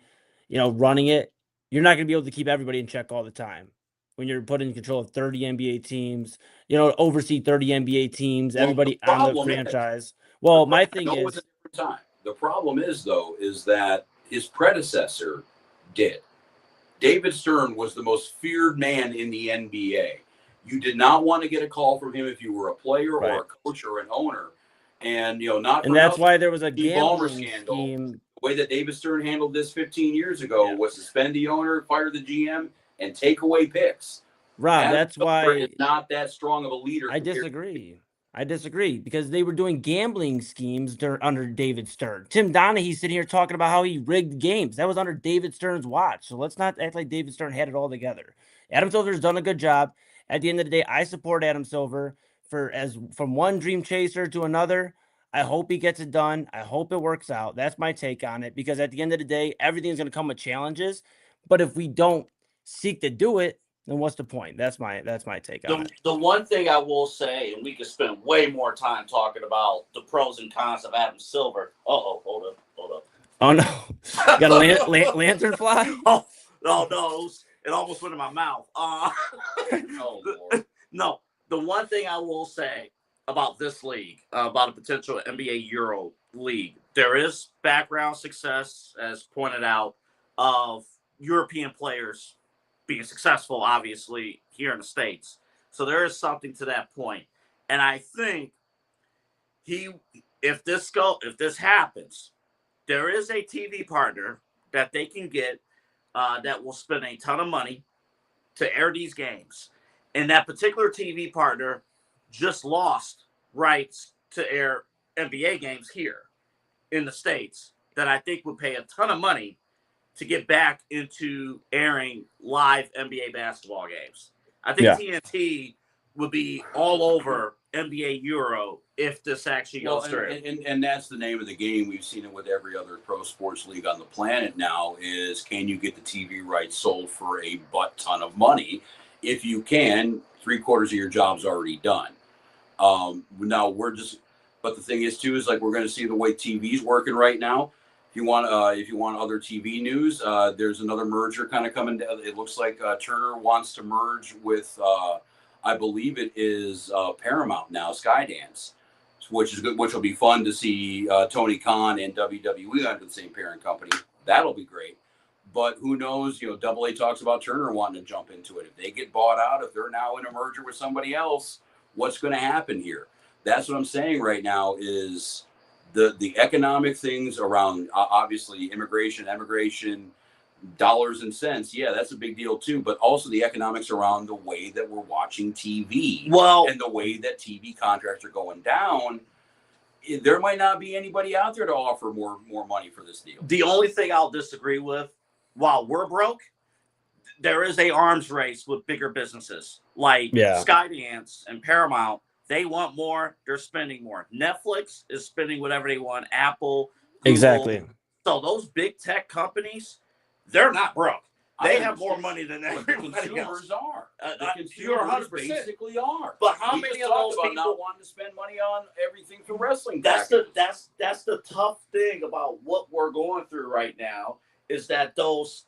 S3: Running it, you're not going to be able to keep everybody in check all the time. When you're put in control of 30 NBA teams, oversee 30 NBA teams, everybody on the franchise. Well, my thing is,
S1: the problem is that his predecessor did. David Stern was the most feared man in the NBA. You did not want to get a call from him if you were a player or a coach or an owner. And,
S3: and that's why there was a gambling
S1: scandal.
S3: scheme.
S1: The way that David Stern handled this 15 years ago was suspend the owner, fire the GM, and take away picks.
S3: Rob, that's why
S1: it's not that strong of a leader.
S3: I disagree. I disagree because they were doing gambling schemes under David Stern. Tim Donaghy's sitting here talking about how he rigged games. That was under David Stern's watch. So let's not act like David Stern had it all together. Adam Silver's done a good job. At the end of the day, I support Adam Silver from one dream chaser to another. I hope he gets it done. I hope it works out. That's my take on it because at the end of the day, everything's going to come with challenges. But if we don't seek to do it, then what's the point? That's my take on it.
S2: The one thing I will say, and we could spend way more time talking about the pros and cons of Adam Silver. Hold up.
S3: Oh no, got a lantern fly?
S2: Oh no, it almost went in my mouth.
S1: Oh Lord.
S2: No, the one thing I will say about this league, about a potential NBA Euro league, there is background success, as pointed out, of European players being successful, obviously, here in the States. So there is something to that point. And I think if this happens, there is a TV partner that they can get that will spend a ton of money to air these games. And that particular TV partner just lost rights to air NBA games here in the States that I think would pay a ton of money to get back into airing live NBA basketball games. I think TNT would be all over NBA Euro if this actually goes through.
S1: And that's the name of the game. We've seen it with every other pro sports league on the planet now is can you get the TV rights sold for a butt ton of money? If you can, 3/4 of your job's already done. Now but the thing is too, is like we're going to see the way TV's working right now. If you want other TV news, there's another merger kind of coming. It looks like Turner wants to merge with, I believe it is Paramount now, Skydance, which is good. Which will be fun to see Tony Khan and WWE under the same parent company. That'll be great. But who knows? AA talks about Turner wanting to jump into it. If they get bought out, if they're now in a merger with somebody else, what's going to happen here? That's what I'm saying right now is. The economic things around obviously immigration, dollars and cents. Yeah, that's a big deal too. But also the economics around the way that we're watching TV and the way that TV contracts are going down. There might not be anybody out there to offer more money for this deal.
S2: The only thing I'll disagree with, while we're broke, there is a arms race with bigger businesses like Skydance and Paramount. They want more. They're spending more. Netflix is spending whatever they want. Apple. Google.
S3: Exactly.
S2: So those big tech companies, they're not broke. They have more money than everybody
S1: the consumers
S2: else.
S1: are. The
S2: You're
S1: consumers
S2: 100%.
S1: basically are.
S2: But how many of those people
S1: not wanting to spend money on everything for wrestling?
S2: That's the tough thing about what we're going through right now is that those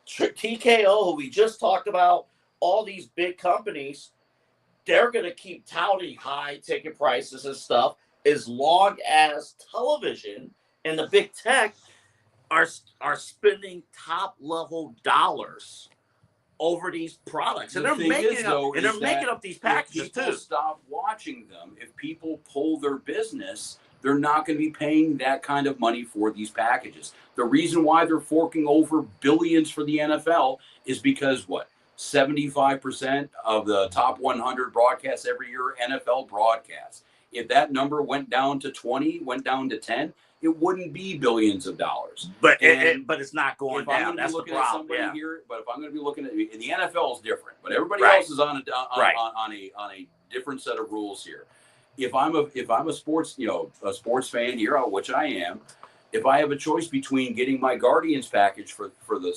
S2: TKO who we just talked about, all these big companies, they're going to keep touting high ticket prices and stuff as long as television and the big tech are spending top level dollars over these products, and they're making up these packages
S1: if people
S2: too.
S1: Stop watching them. If people pull their business, they're not going to be paying that kind of money for these packages. The reason why they're forking over billions for the NFL is because 75% of the top 100 broadcasts every year NFL broadcasts. If that number went down to 20, went down to 10, it wouldn't be billions of dollars.
S2: But it's not going down. That's the problem.
S1: Here, but if I'm going to be looking at the NFL is different, but everybody else is on a different set of rules here. If I'm a sports sports fan here, which I am, if I have a choice between getting my Guardians package for the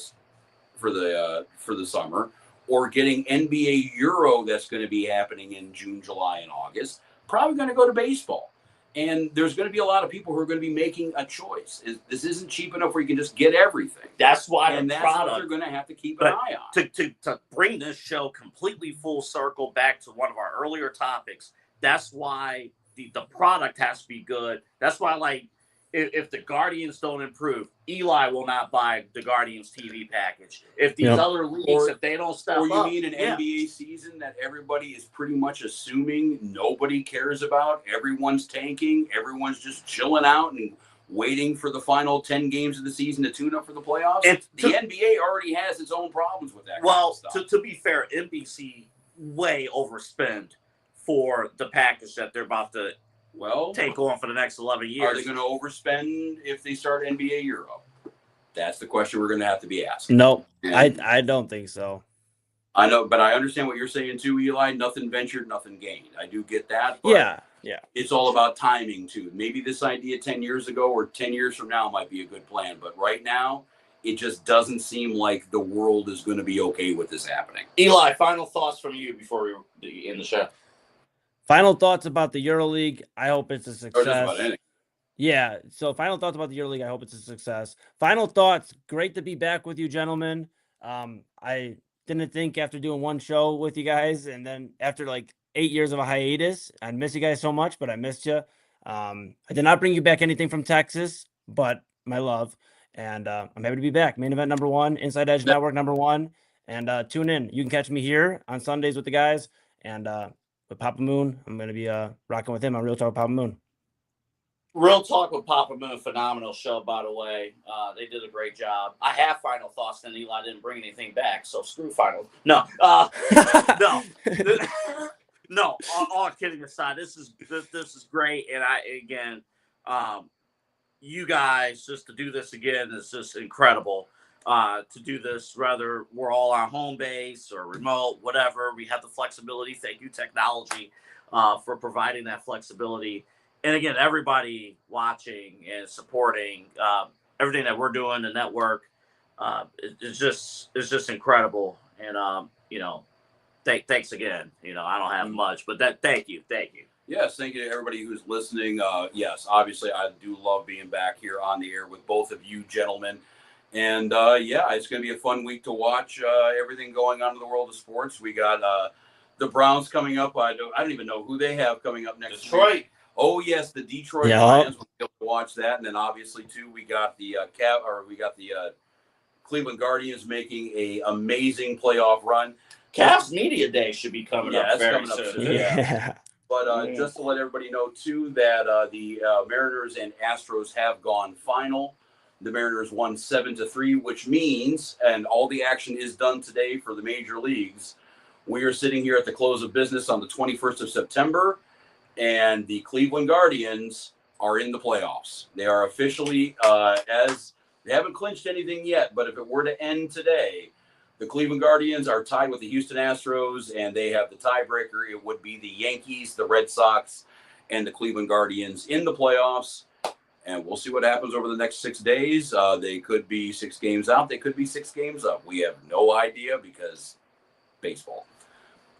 S1: summer or getting NBA Euro that's going to be happening in June, July, and August, probably going to go to baseball. And there's going to be a lot of people who are going to be making a choice. This isn't cheap enough where you can just get everything.
S2: That's why
S1: that's what they're going to have to keep an eye on.
S2: To bring this show completely full circle back to one of our earlier topics, that's why the product has to be good. That's why, if the Guardians don't improve, Eli will not buy the Guardians TV package. If these other leagues, if they don't step up.
S1: Or you mean an NBA season that everybody is pretty much assuming nobody cares about? Everyone's tanking. Everyone's just chilling out and waiting for the final 10 games of the season to tune up for the playoffs. The NBA already has its own problems with that kind of stuff.
S2: To be fair, NBC way overspend for the package that they're about to take on for the next 11 years.
S1: Are they going to overspend if they start NBA Euro? That's the question we're going to have to be asking.
S3: Nope, I don't think so.
S1: I know, but I understand what you're saying too, Eli. Nothing ventured, nothing gained. I do get that. But
S3: Yeah.
S1: It's all about timing too. Maybe this idea 10 years ago or 10 years from now might be a good plan, but right now it just doesn't seem like the world is going to be okay with this happening.
S2: Eli, final thoughts from you before we end the show.
S3: Final thoughts about the EuroLeague. I hope it's a success.
S1: Or just about anything.
S3: Yeah. So final thoughts about the EuroLeague. I hope it's a success. Final thoughts. Great to be back with you, gentlemen. I didn't think after doing one show with you guys and then after like 8 years of a hiatus, I'd miss you guys so much, but I missed you. I did not bring you back anything from Texas, but my love. And I'm happy to be back. Main event #1, Inside Edge Network #1. And tune in. You can catch me here on Sundays with the guys. And with Papa Moon, I'm going to be rocking with him on Real Talk with Papa Moon.
S2: Real Talk with Papa Moon, phenomenal show, by the way. They did a great job. I have final thoughts, and Eli didn't bring anything back, so screw final. No. No. No, all kidding aside, this is great. And you guys, just to do this again is just incredible. To do this, whether we're all on home base or remote, whatever, we have the flexibility. Thank you, technology, for providing that flexibility. And again, everybody watching and supporting everything that we're doing, the network, it's just incredible. And thanks again. I don't have much, but thank you.
S1: Yes, thank you to everybody who's listening. Yes, obviously, I do love being back here on the air with both of you gentlemen. And it's going to be a fun week to watch everything going on in the world of sports. We got the Browns coming up. I don't even know who they have coming up next
S2: Detroit.
S1: week. Oh yes, the Detroit Lions. We'll be able to watch that, and then obviously too, we got the Cleveland Guardians making a amazing playoff run.
S2: Cavs Media Day should be coming up very soon.
S3: Yeah.
S1: But just to let everybody know too that the Mariners and Astros have gone final. The Mariners won 7-3, which means, and all the action is done today for the major leagues. We are sitting here at the close of business on the 21st of September, and the Cleveland Guardians are in the playoffs. They are officially, as they haven't clinched anything yet, but if it were to end today, the Cleveland Guardians are tied with the Houston Astros, and they have the tiebreaker. It would be the Yankees, the Red Sox, and the Cleveland Guardians in the playoffs. And we'll see what happens over the next 6 days. They could be 6 games out. They could be 6 games up. We have no idea because baseball.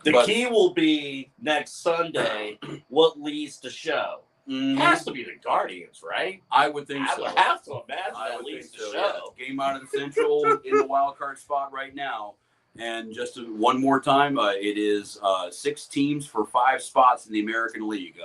S2: The key will be next Sunday what leads the show. It has to be the Guardians, right?
S1: I would think so.
S2: I would have to imagine that leads the show.
S1: Yeah. Game out of the Central in the wild card spot right now. And just one more time, it is 6 teams for 5 spots in the American League.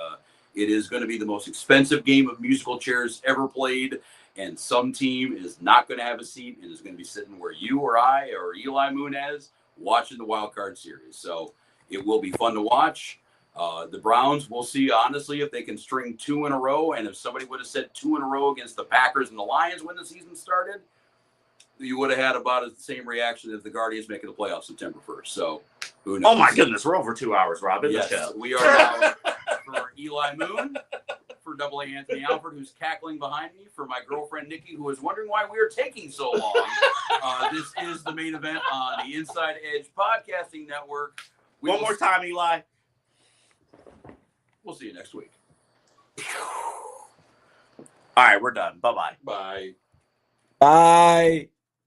S1: It is going to be the most expensive game of musical chairs ever played, and some team is not going to have a seat and is going to be sitting where you or I or Eli Munez watching the wild card series. So it will be fun to watch. The Browns, we'll see, honestly, if they can string 2 in a row. And if somebody would have said 2 in a row against the Packers and the Lions when the season started, you would have had about the same reaction as the Guardians making the playoffs September 1st. So who knows?
S2: Oh, my goodness. We're over 2 hours, Rob.
S1: Yes, we are now for Eli Moon, for Double A Anthony Alford, who's cackling behind me, for my girlfriend Nikki, who is wondering why we are taking so long. This is the main event on the Inside Edge Podcasting Network.
S2: One more time, Eli.
S1: We'll see you next week.
S2: All right, we're done. Bye-bye.
S1: Bye.
S3: Bye.